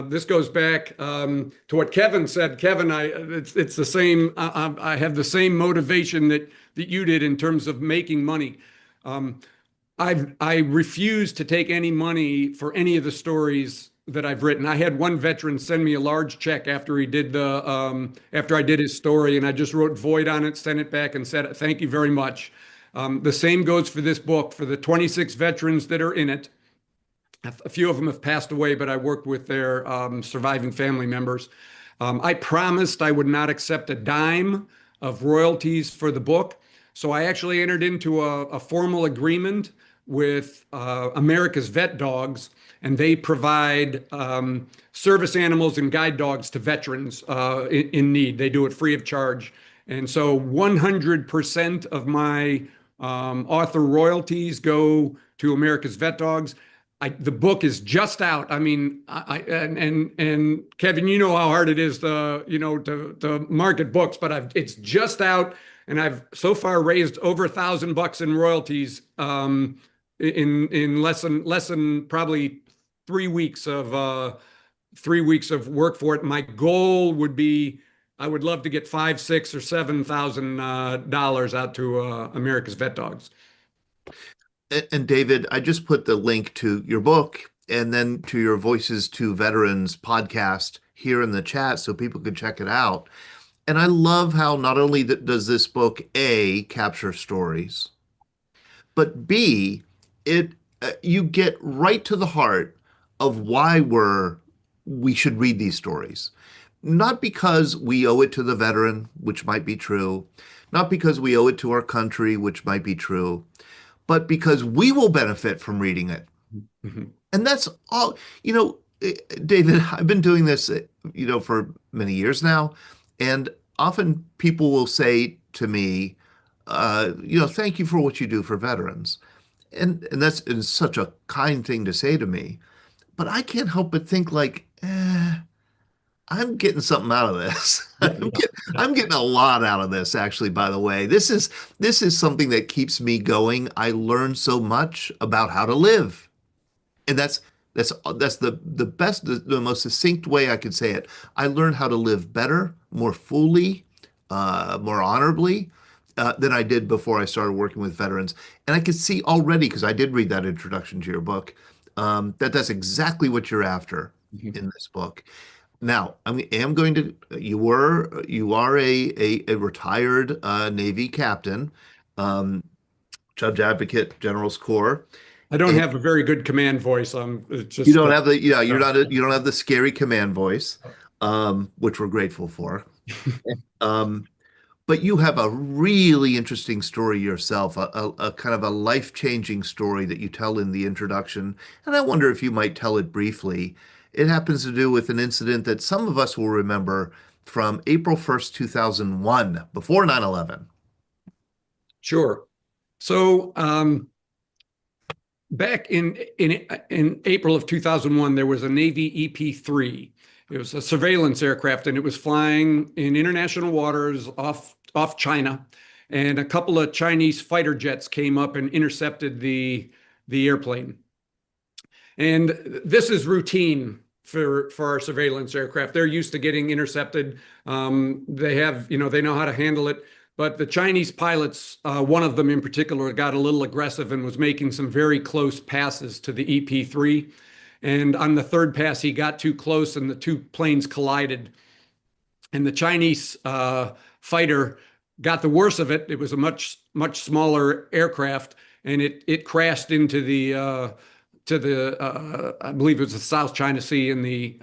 This goes back to what Kevin said. Kevin, it's the same. I have the same motivation that you did in terms of making money. I refuse to take any money for any of the stories that I've written. I had one veteran send me a large check after he did after I did his story, and I just wrote void on it, sent it back, and said thank you very much. The same goes for this book. For the 26 veterans that are in it, a few of them have passed away, but I worked with their surviving family members. I promised I would not accept a dime of royalties for the book. So I actually entered into a formal agreement with America's Vet Dogs, and they provide service animals and guide dogs to veterans in need. They do it free of charge. And so 100% of my author royalties go to America's Vet Dogs. The book is just out. I mean, and Kevin, you know how hard it is to market books, but it's just out, and I've so far raised over $1,000 in royalties in less than probably 3 weeks of 3 weeks of work for it. My goal would be, I would love to get $5,000, $6,000, or $7,000 out to America's Vet Dogs. And David, I just put the link to your book and then to your Voices to Veterans podcast here in the chat so people can check it out. And I love how not only does this book A, capture stories, but B, it you get right to the heart of why we should read these stories. Not because we owe it to the veteran, which might be true, not because we owe it to our country, which might be true, but because we will benefit from reading it. Mm-hmm. And that's all, David, I've been doing this, for many years now. And often people will say to me, thank you for what you do for veterans. And it's such a kind thing to say to me. But I can't help but think like, I'm getting something out of this. I'm getting a lot out of this, actually, by the way. This is something that keeps me going. I learned so much about how to live. And that's the best, the most succinct way I could say it. I learned how to live better, more fully, more honorably than I did before I started working with veterans. And I could see already, because I did read that introduction to your book, that that's exactly what you're after in this book. Now, am going to. You are a retired Navy captain, judge advocate, general's corps. I don't And have a very good command voice. It's just you don't have the you don't have the scary command voice, which we're grateful for. But you have a really interesting story yourself, a kind of a life-changing story that you tell in the introduction, and I wonder if you might tell it briefly. It happens to do with an incident that some of us will remember from April 1st, 2001, before 9/11. Sure. So back in April of 2001, there was a Navy EP-3. It was a surveillance aircraft, and it was flying in international waters off China. And a couple of Chinese fighter jets came up and intercepted the airplane. And this is routine for our surveillance aircraft. They're used to getting intercepted. They have, they know how to handle it. But the Chinese pilots, one of them in particular, got a little aggressive and was making some very close passes to the EP-3. And on the third pass, he got too close and the two planes collided. And the Chinese fighter got the worst of it. It was a much smaller aircraft, and it crashed into the I believe it was the South China Sea, and the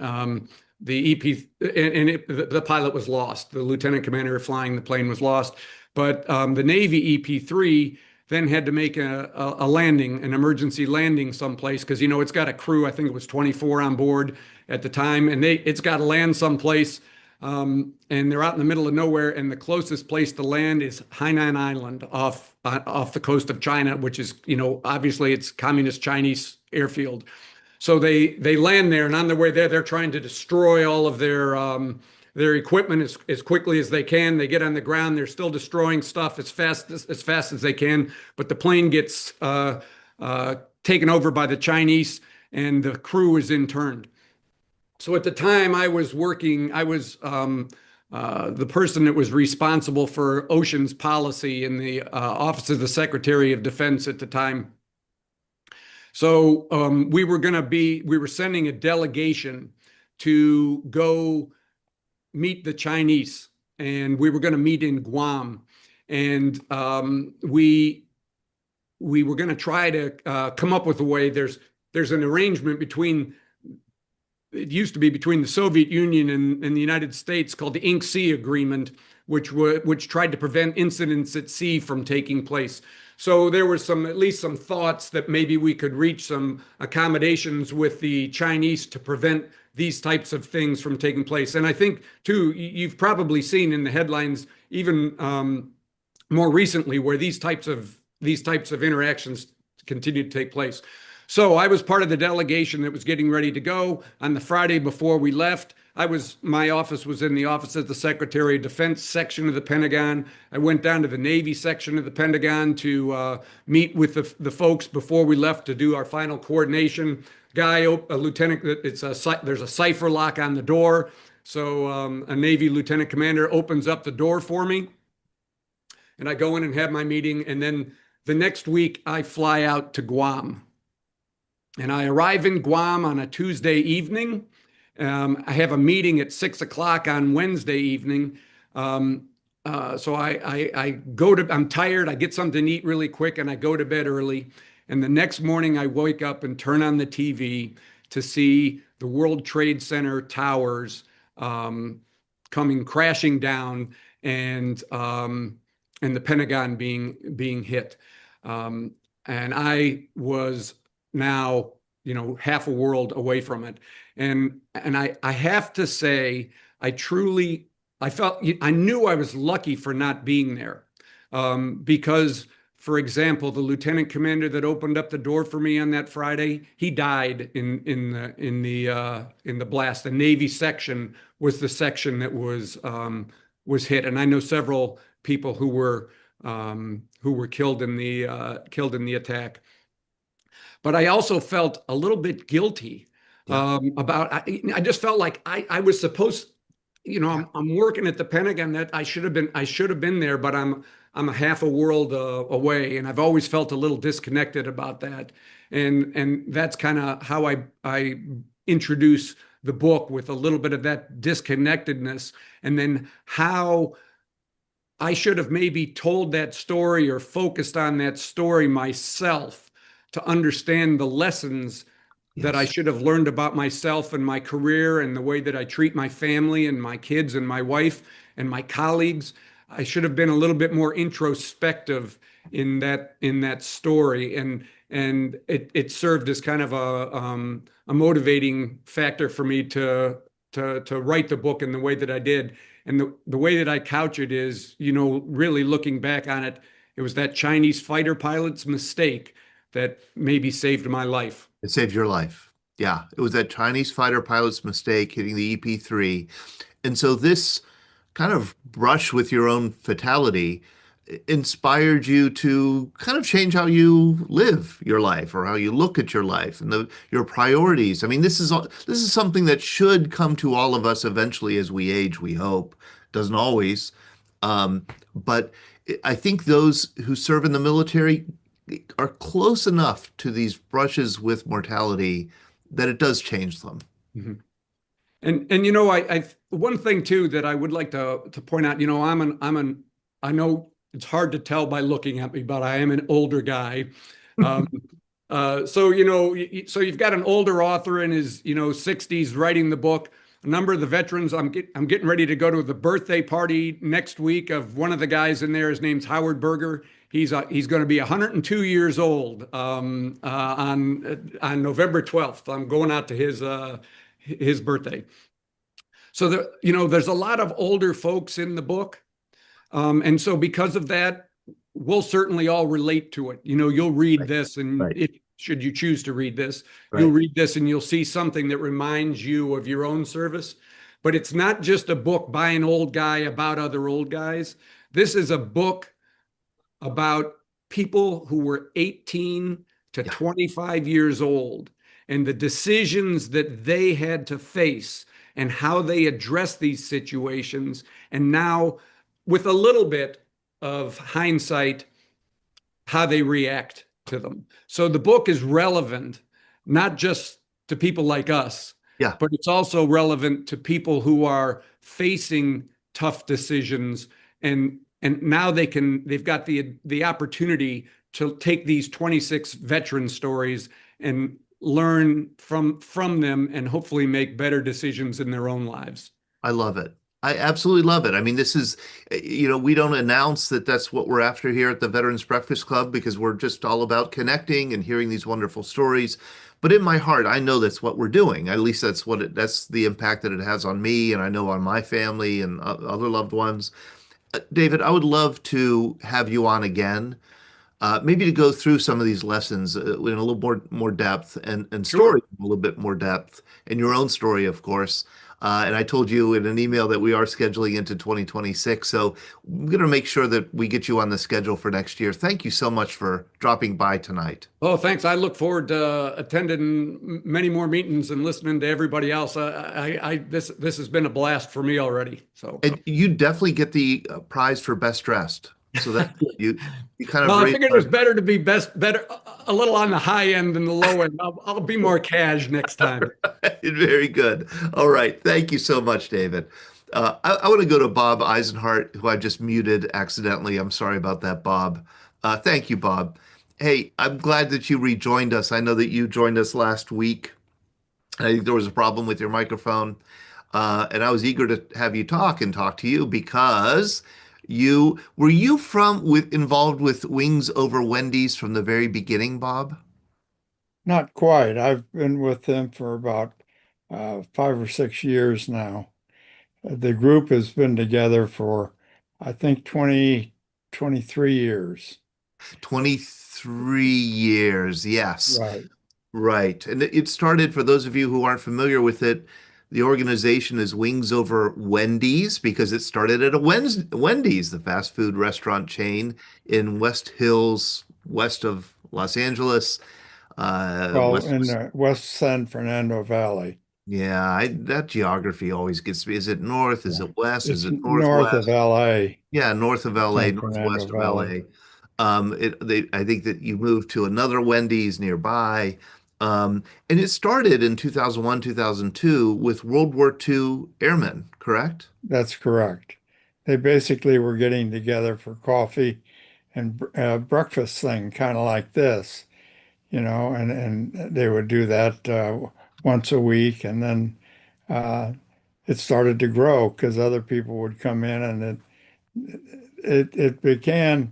EP, the pilot was lost. The lieutenant commander flying the plane was lost. But the Navy EP-3 then had to make a landing, an emergency landing someplace, because it's got a crew. I think it was 24 on board at the time, and it's got to land someplace. And they're out in the middle of nowhere, and the closest place to land is Hainan Island off the coast of China, which is, obviously it's communist Chinese airfield. So they land there, and on their way there, they're trying to destroy all of their equipment as quickly as they can. They get on the ground, they're still destroying stuff as fast as they can, but the plane gets taken over by the Chinese, and the crew is interned. So at the time I was working, I was the person that was responsible for oceans policy in the Office of the Secretary of Defense at the time. So we were sending a delegation to go meet the Chinese, and we were going to meet in Guam. And we were going to try to come up with a way. There's an arrangement it used to be between the Soviet Union and the United States called the Ink Sea Agreement, which tried to prevent incidents at sea from taking place. So there were at least some thoughts that maybe we could reach some accommodations with the Chinese to prevent these types of things from taking place. And I think too, you've probably seen in the headlines, even more recently, where these types of interactions continue to take place. So I was part of the delegation that was getting ready to go. On the Friday before we left, my office was in the Office of the Secretary of Defense section of the Pentagon. I went down to the Navy section of the Pentagon to meet with the folks before we left to do our final coordination. A lieutenant, there's a cipher lock on the door. So a Navy lieutenant commander opens up the door for me, and I go in and have my meeting. And then the next week I fly out to Guam. And I arrive in Guam on a Tuesday evening. I have a meeting at 6 o'clock on Wednesday evening. So I'm tired. I get something to eat really quick, and I go to bed early. And the next morning I wake up and turn on the TV to see the World Trade Center towers coming crashing down, and the Pentagon being hit. And I was now, half a world away from it. And I have to say, I knew I was lucky for not being there. Because, for example, the lieutenant commander that opened up the door for me on that Friday, he died in the blast. The Navy section was the section that was hit. And I know several people who were killed in the attack. But I also felt a little bit guilty about. I just felt like I was supposed. I'm working at the Pentagon. That I should have been there, but I'm a half a world away, and I've always felt a little disconnected about that. And that's kind of how I introduce the book, with a little bit of that disconnectedness, and then how I should have maybe told that story or focused on that story myself, to understand the lessons that I should have learned about myself and my career and the way that I treat my family and my kids and my wife and my colleagues. I should have been a little bit more introspective in that story, and it served as kind of a motivating factor for me to write the book in the way that I did. And the way that I couch it is, really looking back on it, it was that Chinese fighter pilot's mistake that maybe saved my life. It saved your life. Yeah, it was that Chinese fighter pilot's mistake hitting the EP-3. And so this kind of brush with your own fatality inspired you to kind of change how you live your life or how you look at your life and your priorities. I mean, this is something that should come to all of us eventually as we age, we hope. Doesn't always. But I think those who serve in the military are close enough to these brushes with mortality that it does change them. Mhm. And you know, I one thing too that I would like to point out, you know, I know it's hard to tell by looking at me, but I am an older guy. Um, so you know, so you've got an older author in his, you know, 60s writing the book. A number of the veterans, I'm getting ready to go to the birthday party next week of one of the guys in there. His name's Howard Berger. He's going to be 102 years old on November 12th. I'm going out to his birthday. So there, you know, there's a lot of older folks in the book. And so because of that, we'll certainly all relate to it. You know, you'll read this and Right. if should you choose to read this, you'll Right. read this and you'll see something that reminds you of your own service. But it's not just a book by an old guy about other old guys. This is a book about people who were 18 to Yeah. 25 years old and the decisions that they had to face and how they address these situations. And now, with a little bit of hindsight, how they react to them. So the book is relevant, not just to people like us, Yeah. but it's also relevant to people who are facing tough decisions and now they've got the opportunity to take these 26 veteran stories and learn from them and hopefully make better decisions in their own lives. I love it. I absolutely love it. I mean, this is, you know, we don't announce that that's what we're after here at the Veterans Breakfast Club because we're just all about connecting and hearing these wonderful stories. But in my heart, I know that's what we're doing. At least that's the impact that it has on me and I know on my family and other loved ones. David, I would love to have you on again, maybe to go through some of these lessons in a little more depth and Sure. story in a little bit more depth, and your own story, of course. And I told you in an email that we are scheduling into 2026, so I'm going to make sure that we get you on the schedule for next year. Thank you so much for dropping by tonight. Oh, thanks. I look forward to attending many more meetings and listening to everybody else. This has been a blast for me already. So, And you definitely get the prize for best dressed. So that's good. You kind of well, I raised figured our it's better to be better, a little on the high end than the low end. I'll be more cash next time. Very good. All right. Thank you so much, David. I want to go to Bob Eisenhart, who I just muted accidentally. I'm sorry about that, Bob. Thank you, Bob. Hey, I'm glad that you rejoined us. I know that you joined us last week. I think there was a problem with your microphone. And I was eager to have you talk and talk to you because you were you from involved with Wings Over Wendy's from the very beginning, Bob? Not quite. I've been with them for about 5 or 6 years now. The group has been together for, I think, 23 years. 23 years. Yes. Right. Right. And it started, for those of you who aren't familiar with it, the organization is Wings Over Wendy's because it started at a Wendy's, the fast food restaurant chain in West Hills, west of Los Angeles. Well, West, in the West San Fernando Valley. yeah, that geography always gets me. Is it north? Is Yeah. it west? Is It's it north of northwest? LA, Yeah, north of LA, San Fernando northwest of Valley. LA. I think that you moved to another Wendy's nearby. And it started in 2001, 2002 with World War II airmen, correct? That's correct. They basically were getting together for coffee and breakfast thing, kind of like this, and they would do that once a week, and then uh, it started to grow because other people would come in, and it began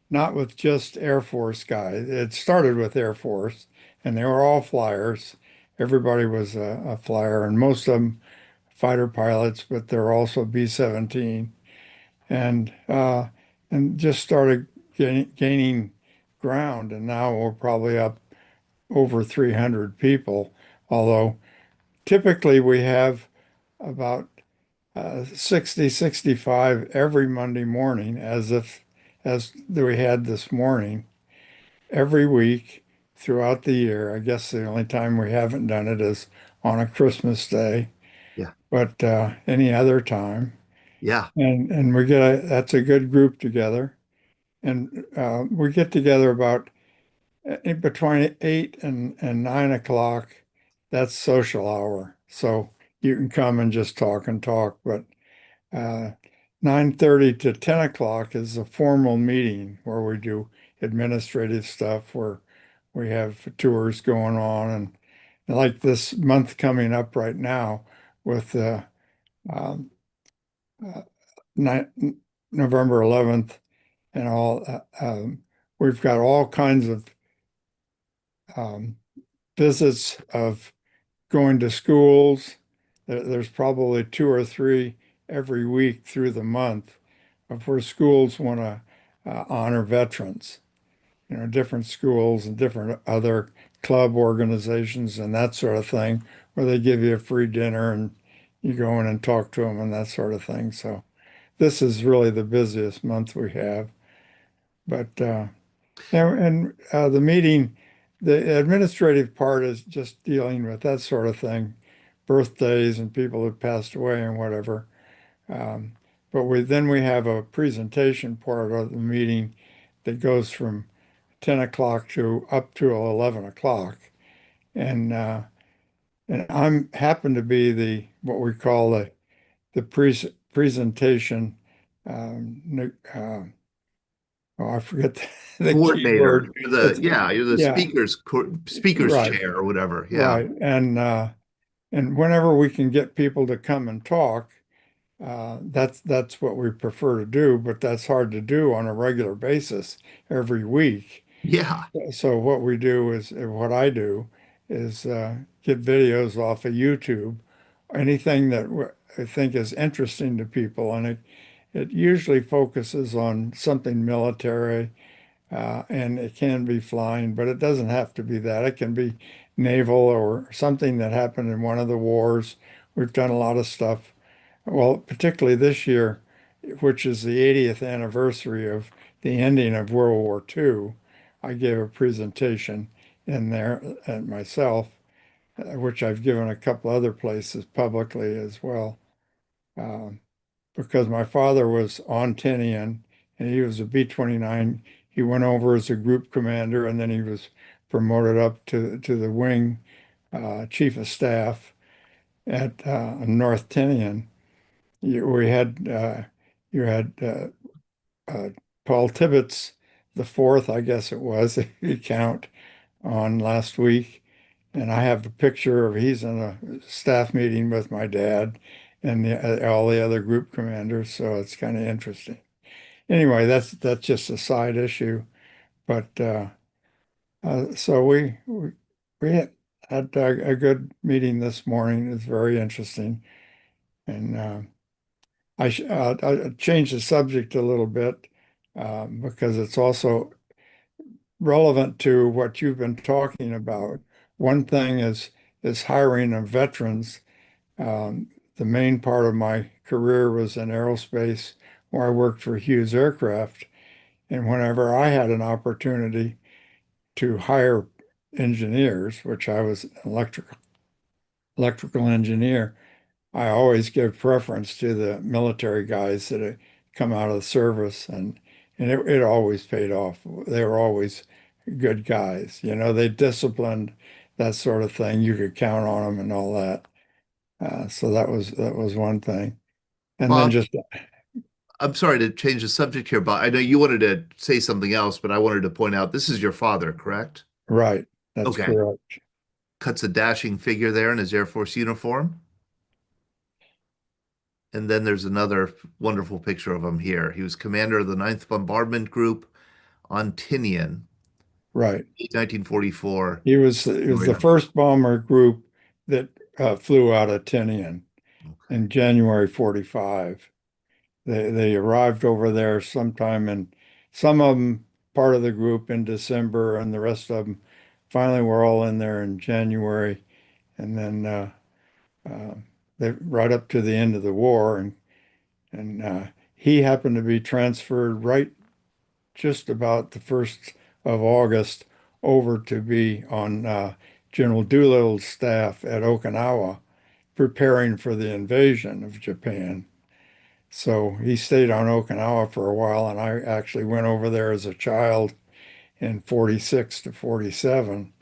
not with just Air Force guys. It started with Air Force, and they were all flyers. Everybody was a flyer, and most of them fighter pilots, but they're also B-17, and just started gaining ground. And now we're probably up over 300 people, although typically we have about 60, 65 every Monday morning, as that we had this morning every week throughout the year. I guess the only time we haven't done it is on a Christmas day, Yeah. but any other time. Yeah. And we get that's a good group together. And we get together about between 8 and 9 o'clock. That's social hour. So you can come and just talk and talk. But 9:30 to 10 o'clock is a formal meeting where we do administrative stuff, where we have tours going on. And like this month coming up right now with um, uh, ni November 11th and all, we've got all kinds of um, visits of going to schools. There's probably two or three every week through the month of where schools want to honor veterans, different schools and different other club organizations and that sort of thing, where they give you a free dinner and you go in and talk to them and that sort of thing. So this is really the busiest month we have. But the meeting, the administrative part is just dealing with that sort of thing, birthdays and people who passed away and whatever. Um, but we have a presentation part of the meeting that goes from 10 o'clock to up to 11 o'clock. And I'm happen to be the what we call the presentation oh, I forget the key Coordinator. word. You're the Yeah, speaker's right, chair or whatever. Yeah. right. And whenever we can get people to come and talk, that's what we prefer to do, but that's hard to do on a regular basis every week. Yeah. So what we do is, what I do is get videos off of YouTube, anything that I think is interesting to people, and it usually focuses on something military, and it can be flying, but it doesn't have to be that. It can be naval or something that happened in one of the wars. We've done a lot of stuff. Well, particularly this year, which is the 80th anniversary of the ending of World War II. I gave a presentation in there myself, which I've given a couple other places publicly as well. Um, because my father was on Tinian and he was a B-29. He went over as a group commander and then he was promoted up to the wing chief of staff at North Tinian. We had you had Paul Tibbets the fourth, I guess it was, if you count, on last week. And I have a picture of he's in a staff meeting with my dad and all the other group commanders. So it's kind of interesting. Anyway, that's just a side issue. But so we had a good meeting this morning. It's very interesting. And I changed the subject a little bit because it's also relevant to what you've been talking about. One thing is hiring of veterans. The main part of my career was in aerospace, where I worked for Hughes Aircraft. And whenever I had an opportunity to hire engineers, which I was an electrical engineer, I always give preference to the military guys that had come out of the service, and it always paid off. They were always good guys. They disciplined, that sort of thing. You could count on them and all that. So that was one thing. And then Bob, just I'm sorry to change the subject here, but I know you wanted to say something else, but I wanted to point out this is your father, correct? right, that's Okay. correct. Cuts a dashing figure there in his Air Force uniform. And then there's another wonderful picture of him here. He was commander of the Ninth Bombardment Group on Tinian, Right. 1944. He was the first bomber group that flew out of Tinian Okay. in January 45. They arrived over there sometime, and some of them part of the group in December, and the rest of them finally were all in there in January, and then uh, they right up to the end of the war, and he happened to be transferred right just about the 1st of August over to be on General Doolittle's staff at Okinawa, preparing for the invasion of Japan. So he stayed on Okinawa for a while, and I actually went over there as a child in 46 to 47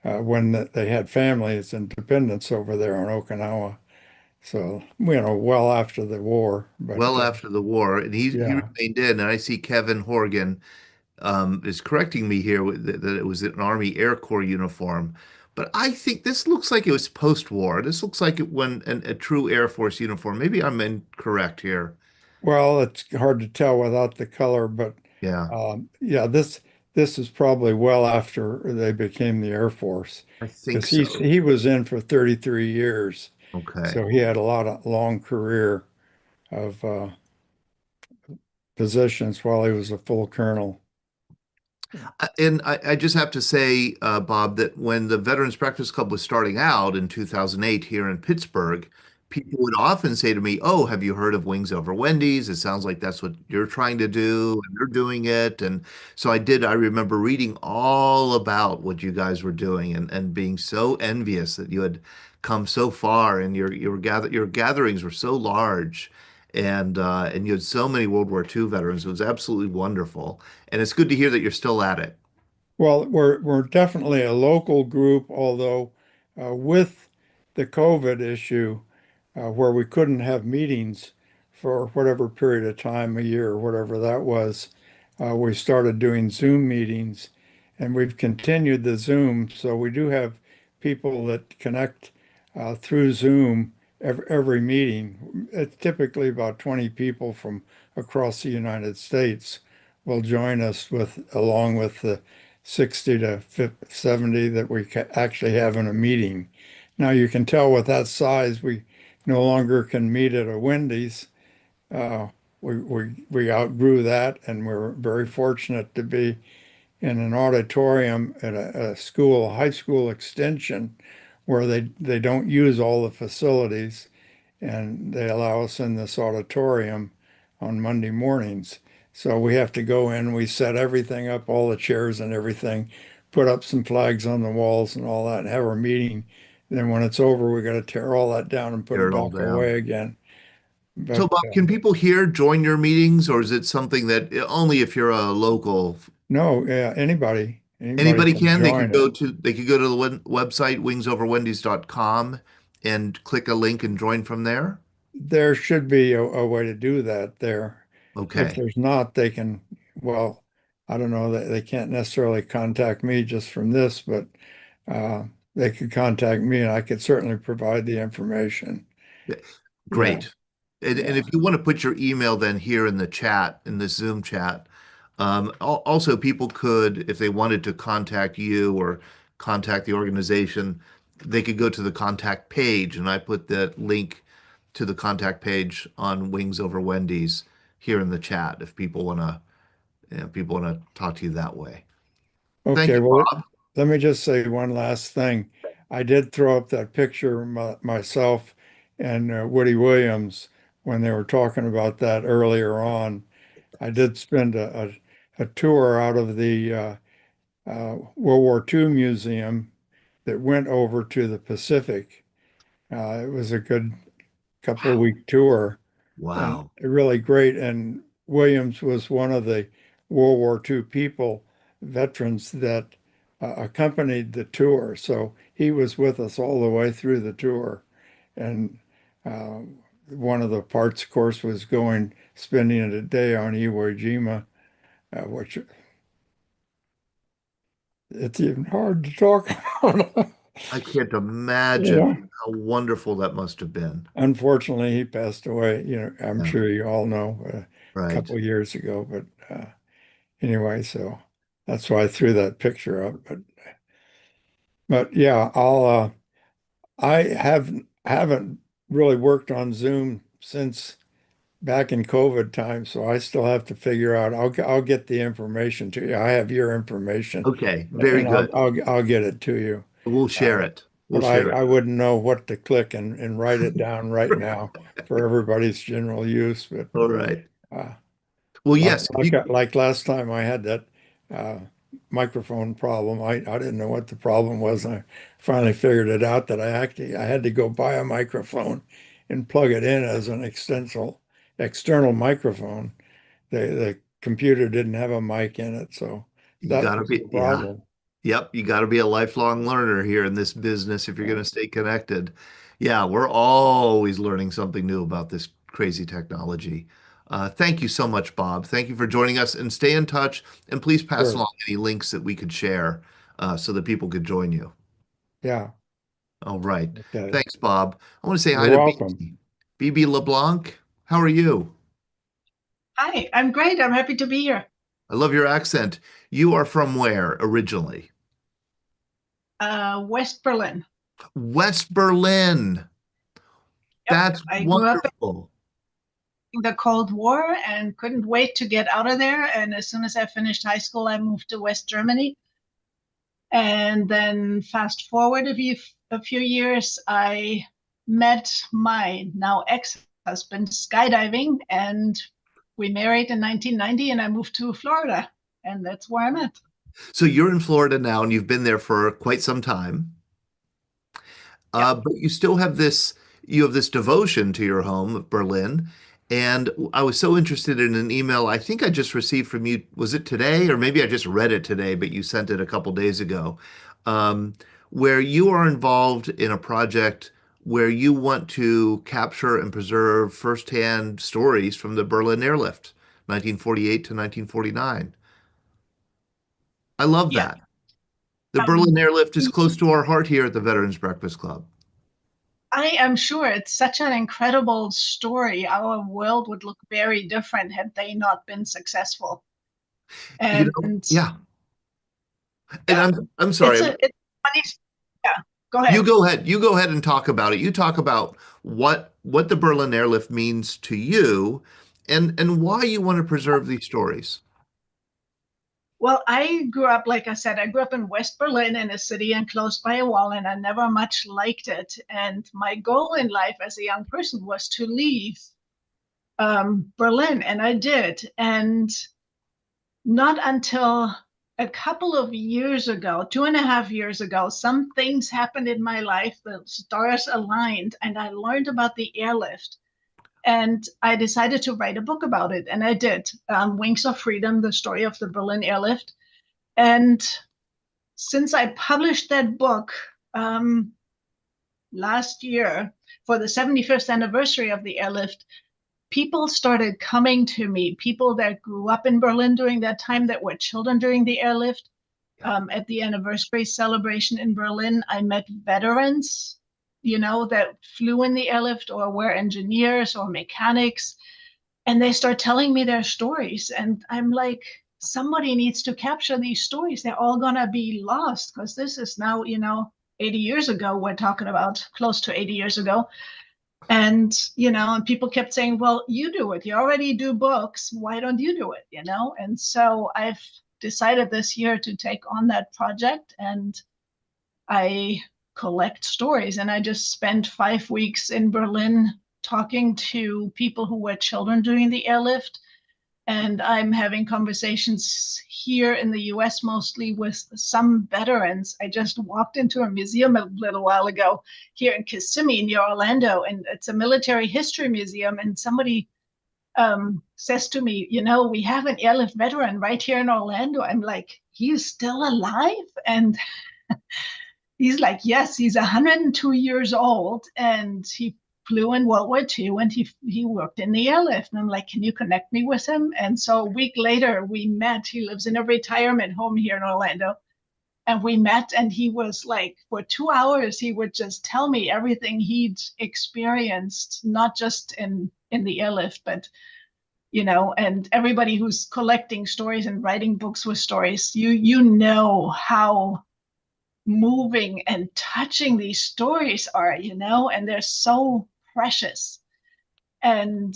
when they had families and dependents over there on Okinawa. So, well after the war, but Well after the war, and he yeah. remained in. And I see Kevin Horgan is correcting me here that it was an Army Air Corps uniform. But I think this looks like it was post-war. This looks like it when a true Air Force uniform. Maybe I'm incorrect here. Well, it's hard to tell without the color, but Yeah, yeah, this is probably well after they became the Air Force I think because so. he was in for 33 years, Okay. so he had a lot of long career of positions while he was a full colonel. And I just have to say, Bob, that when the Veterans Breakfast Club was starting out in 2008 here in Pittsburgh, people would often say to me, "Oh, have you heard of Wings Over Wendy's? It sounds like that's what you're trying to do, and you're doing it." And so I did. I remember reading all about what you guys were doing and being so envious that you had come so far and your gatherings were so large. And you had so many World War II veterans. It was absolutely wonderful. And it's good to hear that you're still at it. Well, we're definitely a local group, although with the COVID issue, where we couldn't have meetings for whatever period of time, a year or whatever that was, we started doing Zoom meetings, and we've continued the Zoom. So we do have people that connect through Zoom every meeting. It's typically about 20 people from across the United States will join us along with the 60 to 70 that we actually have in a meeting. Now you can tell with that size, we no longer can meet at a Wendy's. Uh, we outgrew that, and we're very fortunate to be in an auditorium at a school, a high school extension, where they don't use all the facilities, and they allow us in this auditorium on Monday mornings. So we have to go in, we set everything up, all the chairs and everything, put up some flags on the walls and all that, and have our meeting. Then when it's over, we got to tear all that down and put Tear it it all back down. away again. So, But Bob, can people here join your meetings, or is it something that only if you're a local? no, yeah, anybody Anybody can can. join it. They could go to the website wingsoverwendys.com and click a link and join from there. There should be a way to do that there. If Okay. there's not, they can, well, I don't know, they can't necessarily contact me just from this, but uh, they could contact me and I could certainly provide the information. Yeah, Yeah, great. And yeah. if you want to put your email then here in the chat, in this Zoom chat, also people could, if they wanted to contact you or contact the organization, they could go to the contact page, and I put the link to the contact page on Wings Over Wendy's here in the chat if people want to talk to you that way. Thank Okay, you, well, Bob. let me just say one last thing. I did throw up that picture of myself and Woody Williams when they were talking about that earlier on. I did spend a tour out of the World War II museum that went over to the Pacific. It was a good couple of Wow. week tour and Wow. really great. And Williams was one of the World War II veterans that accompanied the tour. So he was with us all the way through the tour. And uh, one of the parts, of course, was spending a day on Iwo Jima, which it's even hard to talk about. I can't Yeah. imagine how wonderful that must have been. Unfortunately, he passed away. I'm Yeah, sure you all know a right. couple of years ago. But anyway, so that's why I threw that picture up. But yeah, I haven't really worked on Zoom since back in COVID time, so I still have to figure out. I'll get the information to you. I have your information, Okay, very and good. I'll get it to you. We'll share Uh, it. We'll but share I it. wouldn't know what to click and write it down right now for everybody's general use. But All right. uh, Well, yes. Like last time I had that uh, microphone problem. I didn't know what the problem was. And I finally figured it out that I had to go buy a microphone and plug it in as an external microphone. The computer didn't have a mic in it, so You that gotta was be, the yeah. problem. Yep, you got to be a lifelong learner here in this business if you're going Yeah. to stay connected. Yeah, we're always learning something new about this crazy technology. Thank you so much, Bob. Thank you for joining us and stay in touch. And please pass Sure. along any links that we could share so that people could join you. Yeah. All right. Okay. Thanks, Bob. I want to say hi You're to welcome. BB. BB LeBlanc. How are you? Hi, I'm great. I'm happy to be here. I love your accent. You are from where originally? West Berlin. West Berlin. Yep. That's I grew up wonderful. in the Cold War and couldn't wait to get out of there. And as soon as I finished high school, I moved to West Germany. And then fast forward a few years, I met my now ex-husband skydiving, and we married in 1990, and I moved to Florida, and that's where I'm at. So you're in Florida now and you've been there for quite some time. Yep. But you have this devotion to your home of Berlin. And I was so interested in an email I think I just received from you. Was it today? Or maybe I just read it today, but you sent it a couple days ago, um, where you are involved in a project where you want to capture and preserve firsthand stories from the Berlin airlift, 1948 to 1949. I love Yeah. that. The Berlin airlift is Um, close to our heart here at the Veterans Breakfast Club. I am sure it's such an incredible story. Our world would look very different had they not been successful. You And know, yeah. And yeah, I'm sorry. it's funny. Yeah, go You ahead. go ahead. You go ahead and talk about it. You talk about what the Berlin airlift means to you and why you want to preserve these stories. Well, I grew up, like I said, I grew up in West Berlin in a city enclosed by a wall, and I never much liked it. And my goal in life as a young person was to leave Berlin, and I did. And not until a couple of years ago, 2.5 years ago, some things happened in my life, the stars aligned, and I learned about the airlift. And I decided to write a book about it, and I did. Wings of Freedom, the story of the Berlin airlift. And since I published that book last year for the 75th anniversary of the airlift, people started coming to me, people that grew up in Berlin during that time, that were children during the airlift. At the anniversary celebration in Berlin, I met veterans, that flew in the airlift or were engineers or mechanics, and they start telling me their stories. And I'm like, somebody needs to capture these stories. They're all going to be lost because this is now, 80 years ago. We're talking about close to 80 years ago. And, and people kept saying, well, you do it. You already do books. Why don't you do it? And so I've decided this year to take on that project, and I collect stories. And I just spent 5 weeks in Berlin talking to people who were children during the airlift. And I'm having conversations here in the US mostly with some veterans. I just walked into a museum a little while ago here in Kissimmee near Orlando, and it's a military history museum. And somebody says to me, we have an airlift veteran right here in Orlando. I'm like, he's still alive? And he's like, yes, he's 102 years old, and he flew in World War II, and he worked in the airlift. And I'm like, can you connect me with him? And so a week later, we met. He lives in a retirement home here in Orlando. And we met, and he was like, for 2 hours, he would just tell me everything he'd experienced, not just in the airlift, but and everybody who's collecting stories and writing books with stories, you know how moving and touching these stories are, and they're so precious. And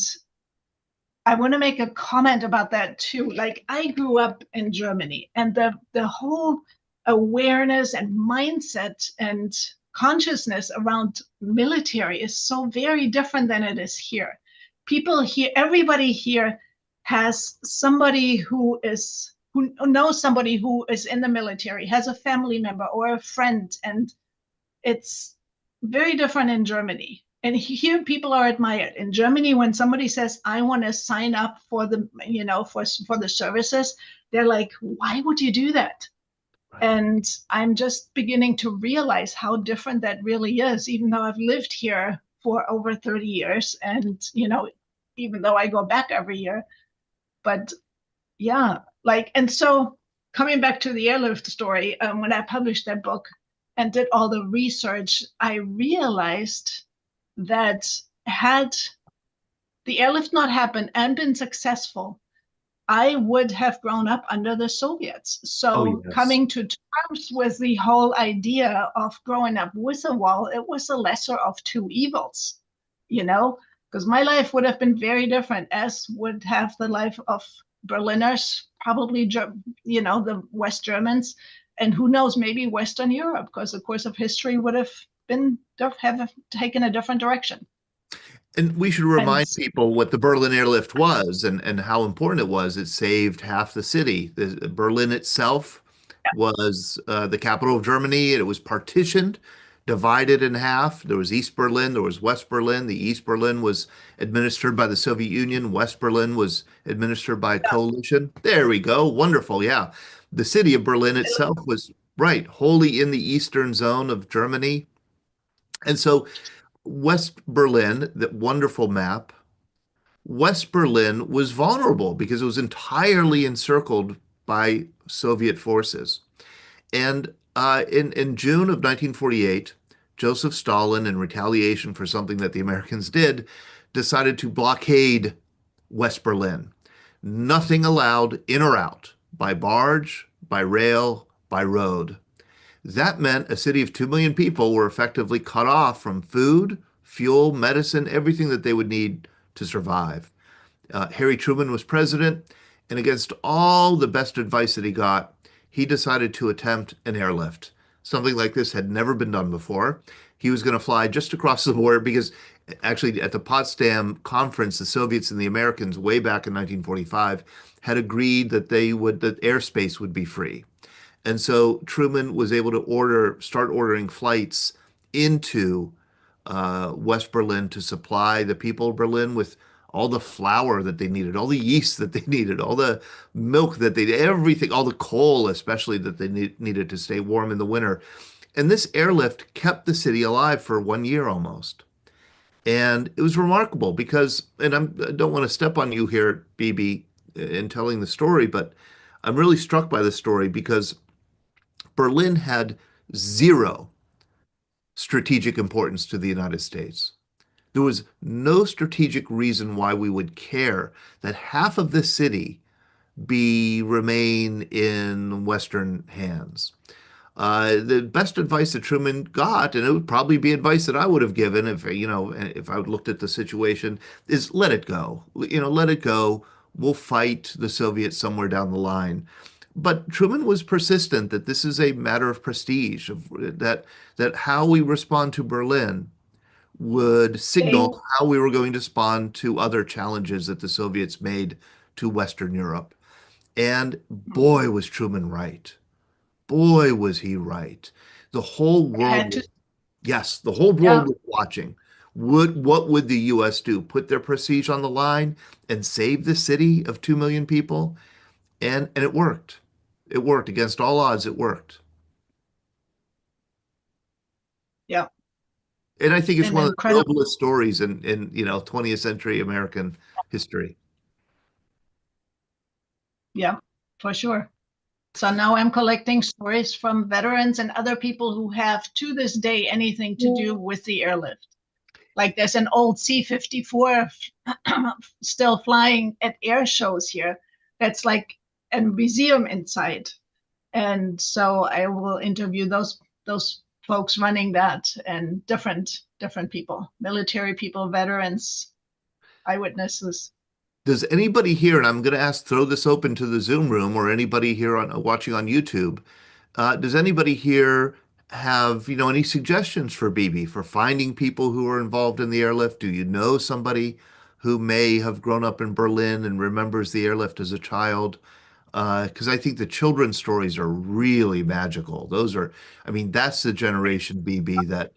I want to make a comment about that too. Like, I grew up in Germany, and the whole awareness and mindset and consciousness around military is so very different than it is here. People here, everybody here has somebody who knows somebody who is in the military, has a family member or a friend, and it's very different in Germany. And here people are admired. In Germany, when somebody says, I want to sign up for the, for the services, they're like, why would you do that? Right. And I'm just beginning to realize how different that really is, even though I've lived here for over 30 years. And, even though I go back every year, but yeah, and so coming back to the airlift story, when I published that book and did all the research, I realized that had the airlift not happened and been successful, I would have grown up under the Soviets. So yes. coming to terms with the whole idea of growing up with a wall, it was the lesser of two evils, because my life would have been very different, as would have the life of Berliners, probably, the West Germans, and who knows, maybe Western Europe, because the course of history would have taken a different direction. And we should remind people what the Berlin airlift was and how important it was. It saved half the city. Berlin itself was the capital of Germany. It was partitioned, divided in half. There was East Berlin, there was West Berlin. The East Berlin was administered by the Soviet Union. West Berlin was administered by a coalition. There we go. Wonderful. Yeah. The city of Berlin itself was, right, wholly in the eastern zone of Germany. And so West Berlin, that wonderful map, West Berlin was vulnerable because it was entirely encircled by Soviet forces. And in June of 1948, Joseph Stalin, in retaliation for something that the Americans did, decided to blockade West Berlin. Nothing allowed in or out by barge, by rail, by road. That meant a city of 2 million people were effectively cut off from food, fuel, medicine, everything that they would need to survive. Harry Truman was president, and against all the best advice that he got, he decided to attempt an airlift. Something like this had never been done before. He was going to fly just across the border because actually at the Potsdam conference, the Soviets and the Americans way back in 1945 had agreed that that airspace would be free. And so Truman was able to start ordering flights into West Berlin to supply the people of Berlin with all the flour that they needed, all the yeast that they needed, all the milk that everything, all the coal especially that they needed to stay warm in the winter. And this airlift kept the city alive for 1 year almost. And it was remarkable because, and I don't want to step on you here, BB, in telling the story, but I'm really struck by the story because Berlin had zero strategic importance to the United States. There was no strategic reason why we would care that half of this city remain in Western hands. The best advice that Truman got, and it would probably be advice that I would have given if I looked at the situation, is let it go. Let it go. We'll fight the Soviets somewhere down the line. But Truman was persistent that this is a matter of prestige, that how we respond to Berlin would signal how we were going to respond to other challenges that the Soviets made to Western Europe. And boy, was Truman right. Boy, was he right. The whole world, yes, the whole world was watching. What would the U.S. do? Put their prestige on the line and save the city of 2 million people? And it worked. It worked against all odds. It worked. Yeah. And I think it's one of the noblest stories in 20th century American history. Yeah, for sure. So now I'm collecting stories from veterans and other people who have to this day anything to do with the airlift. Like there's an old C-54 still flying at air shows here. That's like a museum inside. And so I will interview those folks running that and different people, military people, veterans, eyewitnesses. Does anybody here, and I'm going to throw this open to the Zoom room or anybody here watching on YouTube, does anybody here have any suggestions for BB for finding people who are involved in the airlift? Do you know somebody who may have grown up in Berlin and remembers the airlift as a child. Because I think the children's stories are really magical. Those are, I mean, that's the generation BB that,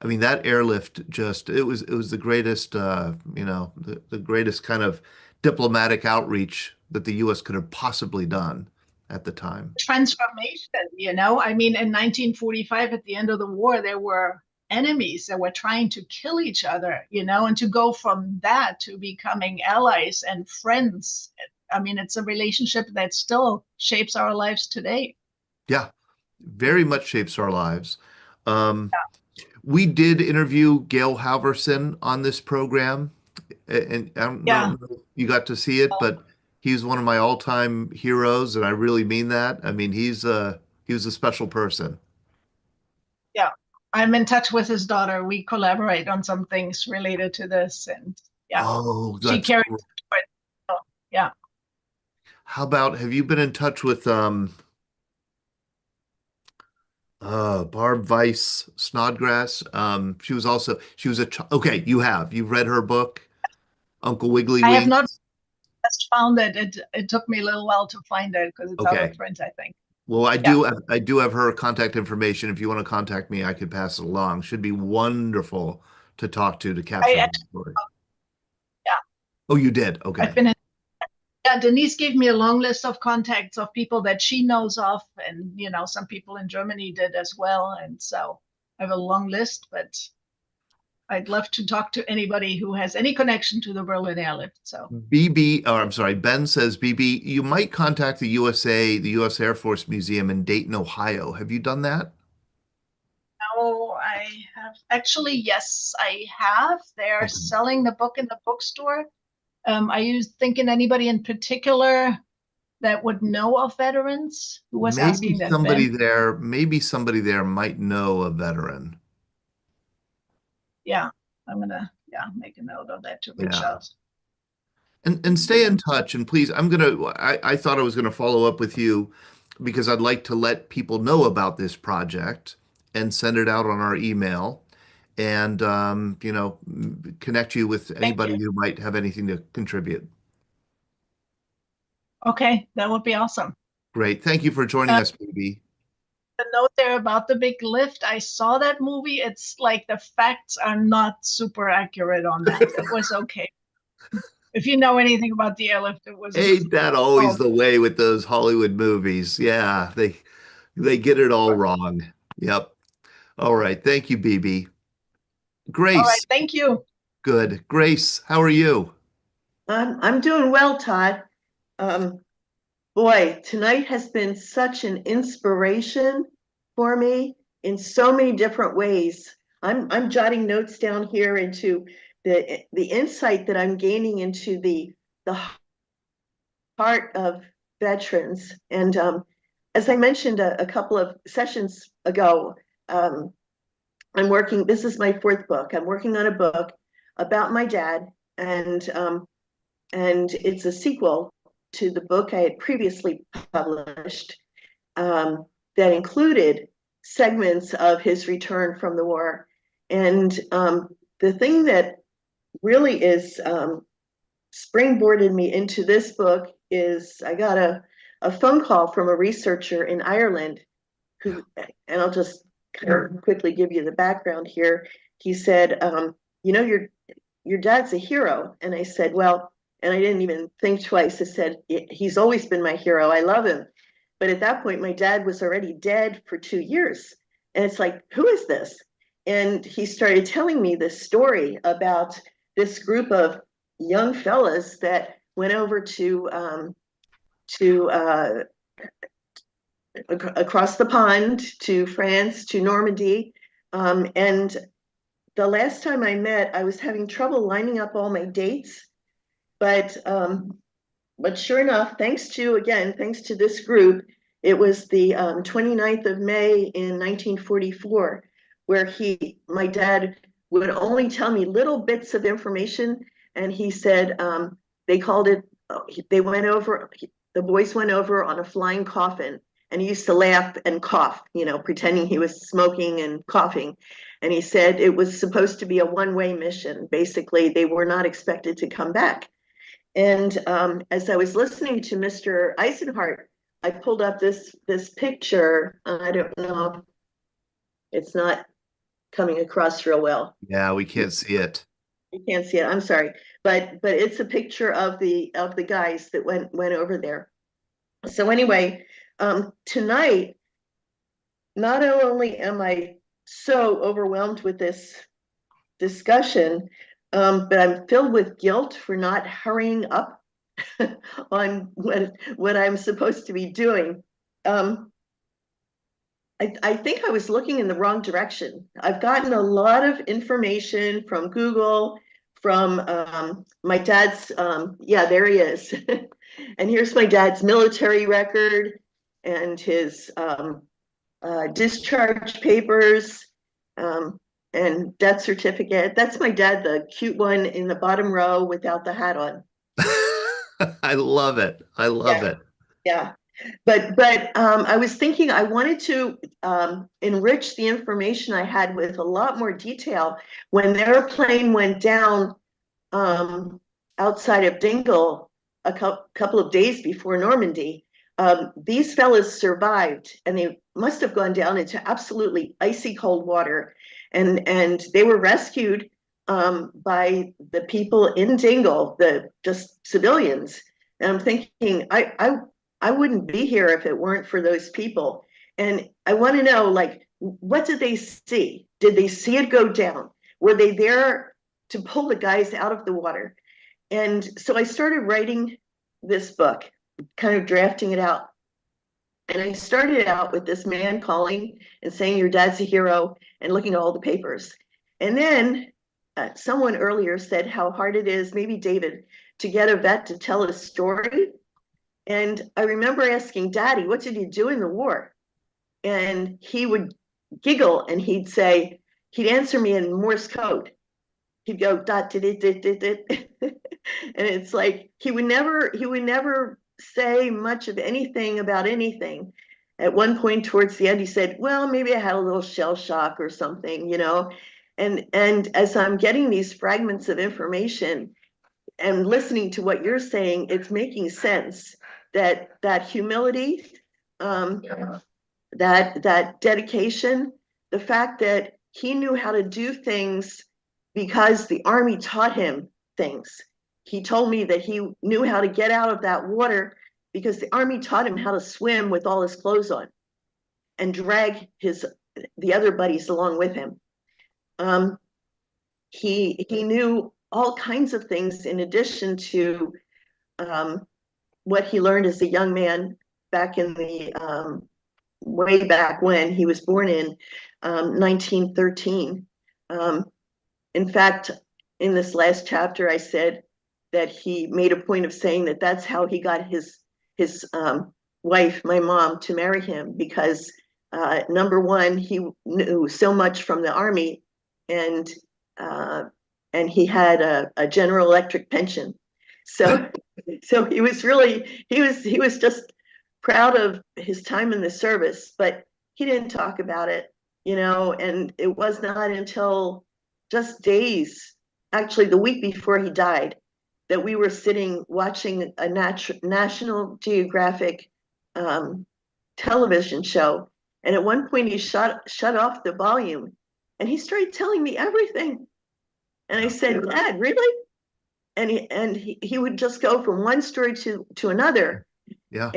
I mean, that airlift just, it was the greatest, the greatest kind of diplomatic outreach that the U.S. could have possibly done at the time. Transformation, you know, I mean, in 1945, at the end of the war, there were enemies that were trying to kill each other, you know, and to go from that to becoming allies and friends. I mean, it's a relationship that still shapes our lives today. Yeah, very much shapes our lives. Um, we did interview Gail Halvorson on this program, and I don't Yeah. know if you got to see it, but he's one of my all-time heroes, and I really mean that. I mean, he was a special person. Yeah. I'm in touch with his daughter. We collaborate on some things related to this. And yeah, Oh, she that's carries cool. it. So, yeah. How about, have you been in touch with Barb Weiss Snodgrass? She was okay, you've read her book, Uncle Wiggly I have not Wings? just found it. It took me a little while to find it because it's out of Okay. print, I think. Well, Yeah. I do have her contact information. If you want to contact me, I could pass it along. Should be wonderful to talk to capture I the story. Yeah, Oh, you did? I've Okay. been in. Yeah, Denise gave me a long list of contacts of people that she knows of, and you know, some people in Germany did as well. And so I have a long list, but I'd love to talk to anybody who has any connection to the Berlin airlift. So BB, or I'm sorry, Ben says, BB, you might contact the U.S. Air Force Museum in Dayton, Ohio. Have you done that? now I have actually, yes, I have. They're Okay. selling the book in the bookstore. Are you thinking anybody in particular that would know of veterans? Who was asking that, Ben? Maybe somebody there might know a veteran. Yeah, I'm gonna make a note of that to reach Yeah. out. And stay in touch. And please, I thought I was gonna follow up with you because I'd like to let people know about this project and send it out on our email and connect you with Thank anybody you. who might have anything to contribute. Okay, that would be awesome. Great. Thank you for joining us, BB. The note there about the big lift, I saw that movie. It's like the facts are not super accurate on that. It was okay. If you know anything about the airlift, it was Ain't that always oh, the way with those Hollywood movies? Yeah, they get it all all wrong. Yep. All right. Thank you, BB. right. Grace, Thank you. good. Grace, how are you? I'm doing well, Todd. Um, Boy, tonight has been such an inspiration for me in so many different ways. I'm jotting notes down here into the insight that I'm gaining into the heart of veterans. And as I mentioned a couple of sessions ago, um, this is my fourth book. I'm working on a book about my dad, and it's a sequel to the book I had previously published that included segments of his return from the war. And the thing that really is springboarded me into this book is I got a phone call from a researcher in Ireland who, and I'll just kind of quickly give you the background here. He said, your dad's a hero. And I said, well, and I didn't even think twice. I said, he's always been my hero. I love him. But at that point, my dad was already dead for 2 years. And it's like, who is this? And he started telling me this story about this group of young fellas that went over to across the pond to France, to Normandy. And the last time I met, I was having trouble lining up all my dates. But sure enough, thanks to this group, it was the 29th of May in 1944, where my dad would only tell me little bits of information. And he said they called it, the boys went over on a flying coffin. and he used to laugh and cough, pretending he was smoking and coughing. And he said it was supposed to be a one-way mission. Basically, they were not expected to come back. And as I was listening to Mr. Eisenhart, I pulled up this picture. I don't know, it's not coming across real well. Yeah, we can't see it. You can't see it. I'm sorry, but it's a picture of the guys that went over there. So anyway, tonight, not only am I so overwhelmed with this discussion, but I'm filled with guilt for not hurrying up on what I'm supposed to be doing. I think I was looking in the wrong direction. I've gotten a lot of information from Google, from my dad's, yeah, there he is. And here's my dad's military record and his discharge papers and death certificate. That's my dad, the cute one in the bottom row without the hat on. I love it. I love it. Yeah. But I was thinking I wanted to enrich the information I had with a lot more detail. When their plane went down outside of Dingle a couple of days before Normandy, these fellas survived, and they must have gone down into absolutely icy cold water, and they were rescued by the people in Dingle, the just civilians. And I'm thinking, I wouldn't be here if it weren't for those people. And I want to know, like, what did they see? Did they see it go down? Were they there to pull the guys out of the water? And so I started writing this book, kind of drafting it out. And I started out with this man calling and saying, your dad's a hero, and looking at all the papers. And then someone earlier said how hard it is, maybe David, to get a vet to tell a story. And I remember asking Daddy, what did you do in the war? And he would giggle and he'd answer me in Morse code. He'd go dot did it did it. And it's like he would never say much of anything about anything. At one point towards the end, he said, well, maybe I had a little shell shock or something, And as I'm getting these fragments of information and listening to what you're saying, it's making sense that humility, that dedication, the fact that he knew how to do things because the Army taught him things. He told me that he knew how to get out of that water because the Army taught him how to swim with all his clothes on and drag the other buddies along with him. He knew all kinds of things in addition to what he learned as a young man back in the way back when he was born in 1913. In fact, in this last chapter, I said that he made a point of saying that that's how he got his wife, my mom, to marry him, because number one, he knew so much from the Army, and he had a General Electric pension. So he was just proud of his time in the service, but he didn't talk about it, and it was not until just days, actually the week before he died, that we were sitting watching a National Geographic television show. And at one point he shut off the volume and he started telling me everything. And I said, Dad, really? And he would just go from one story to another. Yeah.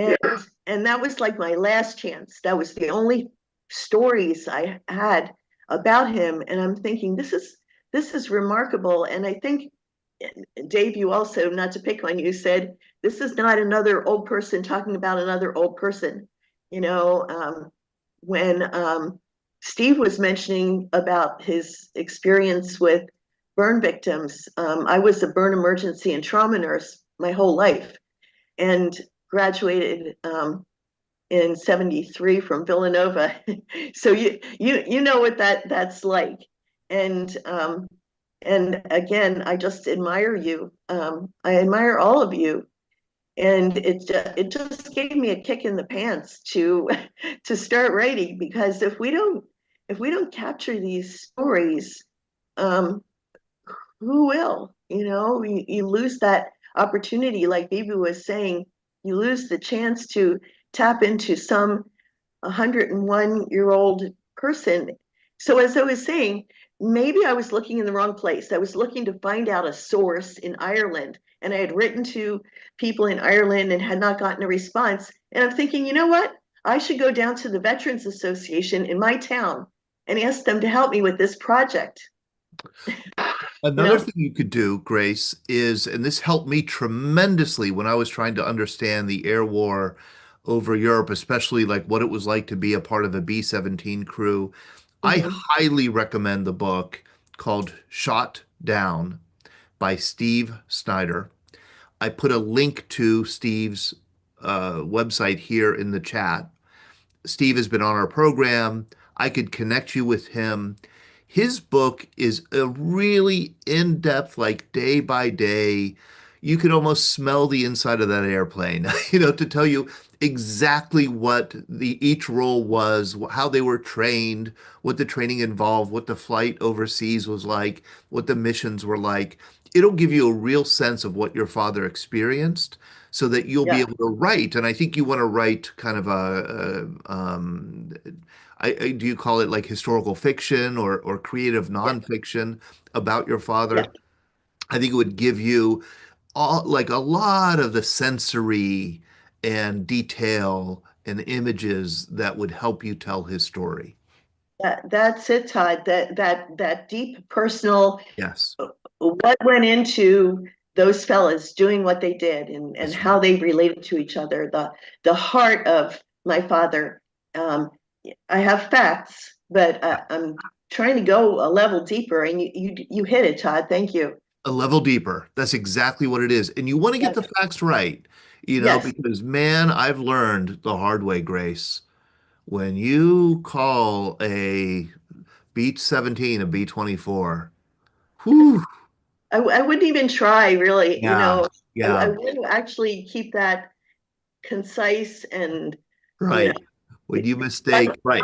And that was like my last chance. That was the only stories I had about him. And I'm thinking, this is remarkable. And I think, Dave, you also, not to pick on you, said, this is not another old person talking about another old person. When Steve was mentioning about his experience with burn victims, I was a burn emergency and trauma nurse my whole life and graduated in 73 from Villanova. So you know what that's like. And again, I just admire you. I admire all of you. And it just gave me a kick in the pants to to start writing, because if we don't capture these stories, um, who will? You know, you lose that opportunity, like Bibi was saying, you lose the chance to tap into some 101-year-old person. So as I was saying, maybe I was looking in the wrong place. I was looking to find out a source in Ireland, and I had written to people in Ireland and had not gotten a response. And I'm thinking, you know what? I should go down to the Veterans Association in my town and ask them to help me with this project. You Another know? thing you could do, Grace, is, and this helped me tremendously when I was trying to understand the air war over Europe, especially like what it was like to be a part of a B-17 crew. I Mhm. highly recommend the book called Shot Down by Steve Snyder. I put a link to Steve's website here in the chat. Steve has been on our program. I could connect you with him. His book is a really in-depth, like day by day. You could almost smell the inside of that airplane, to tell you exactly what the each role was, how they were trained, what the training involved, what the flight overseas was like, what the missions were like. It'll give you a real sense of what your father experienced so that you'll be Yeah, able to write. And I think you want to write kind of do you call it like historical fiction or creative yeah, nonfiction about your yeah. father? I think it would give you like a lot of the sensory and detail and images that would help you tell his story. That's it, Todd. That deep personal, Yes, what went into those fellas doing what they did, and that's right. how they related to each other. The heart of my father. Um, I have facts, but I'm trying to go a level deeper, and you hit it, Todd. Thank you. A level deeper. That's exactly what it is. And you want to get Yes, the facts right, yes. because man, I've learned the hard way, Grace. When you call a Beach 17 a B-24, whew, I wouldn't even try, really. You yeah, know, I yeah, would actually keep that concise and, you know, right. When you like, mistake, right,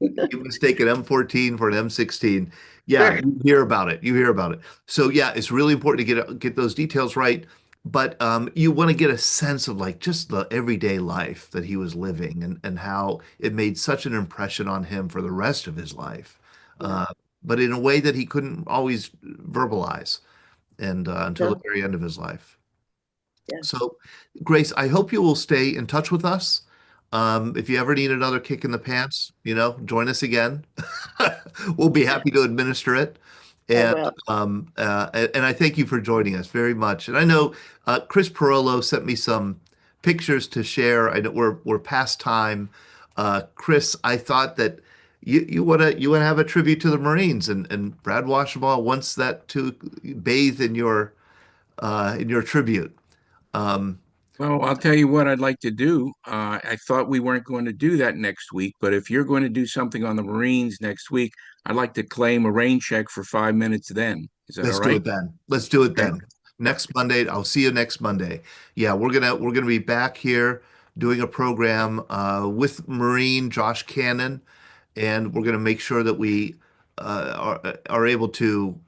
you mistake an M14 for an M16. Yeah, sure. you hear about it. You hear about it. So yeah, it's really important to get those details right. But you want to get a sense of like just the everyday life that he was living and how it made such an impression on him for the rest of his life. Yeah, Uh, but in a way that he couldn't always verbalize and until the no, very end of his life. yeah. So, Grace, I hope you will stay in touch with us. If you ever need another kick in the pants, join us again. We'll be happy to administer it. I And will. and I thank you for joining us very much. And I know Chris Perolo sent me some pictures to share. I know we're past time. Chris, I thought that you wanna have a tribute to the Marines, and Brad Washabaugh wants that to bathe in your tribute. Um, Well, I'll tell you what I'd like to do. I thought we weren't going to do that next week, but if you're going to do something on the Marines next week, I'd like to claim a rain check for 5 minutes then. Is that all let's do right? it then. Let's do it Okay. then. Next Monday, I'll see you next Monday. Yeah, we're gonna be back here doing a program with Marine Josh Cannon, and we're gonna make sure that we are able to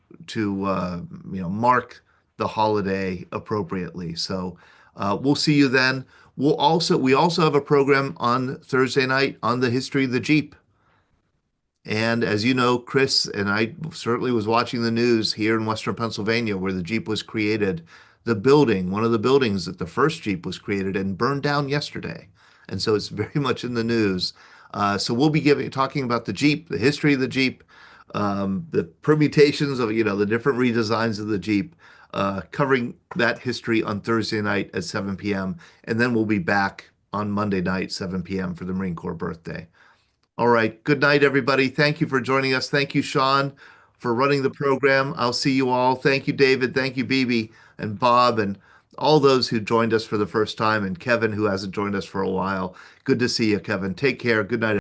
mark the holiday appropriately. So we'll see you then. We also have a program on Thursday night on the history of the Jeep. And as you know, Chris and I certainly was watching the news here in Western Pennsylvania where the Jeep was created. One of the buildings that the first Jeep was created and burned down yesterday. And so it's very much in the news. So we'll be talking about the Jeep, the history of the Jeep, the permutations of, the different redesigns of the Jeep, covering that history on Thursday night at 7 p.m. And then we'll be back on Monday night, 7 p.m. for the Marine Corps birthday. All right. Good night, everybody. Thank you for joining us. Thank you, Sean, for running the program. I'll see you all. Thank you, David. Thank you, Bibi and Bob and all those who joined us for the first time, and Kevin, who hasn't joined us for a while. Good to see you, Kevin. Take care. Good night.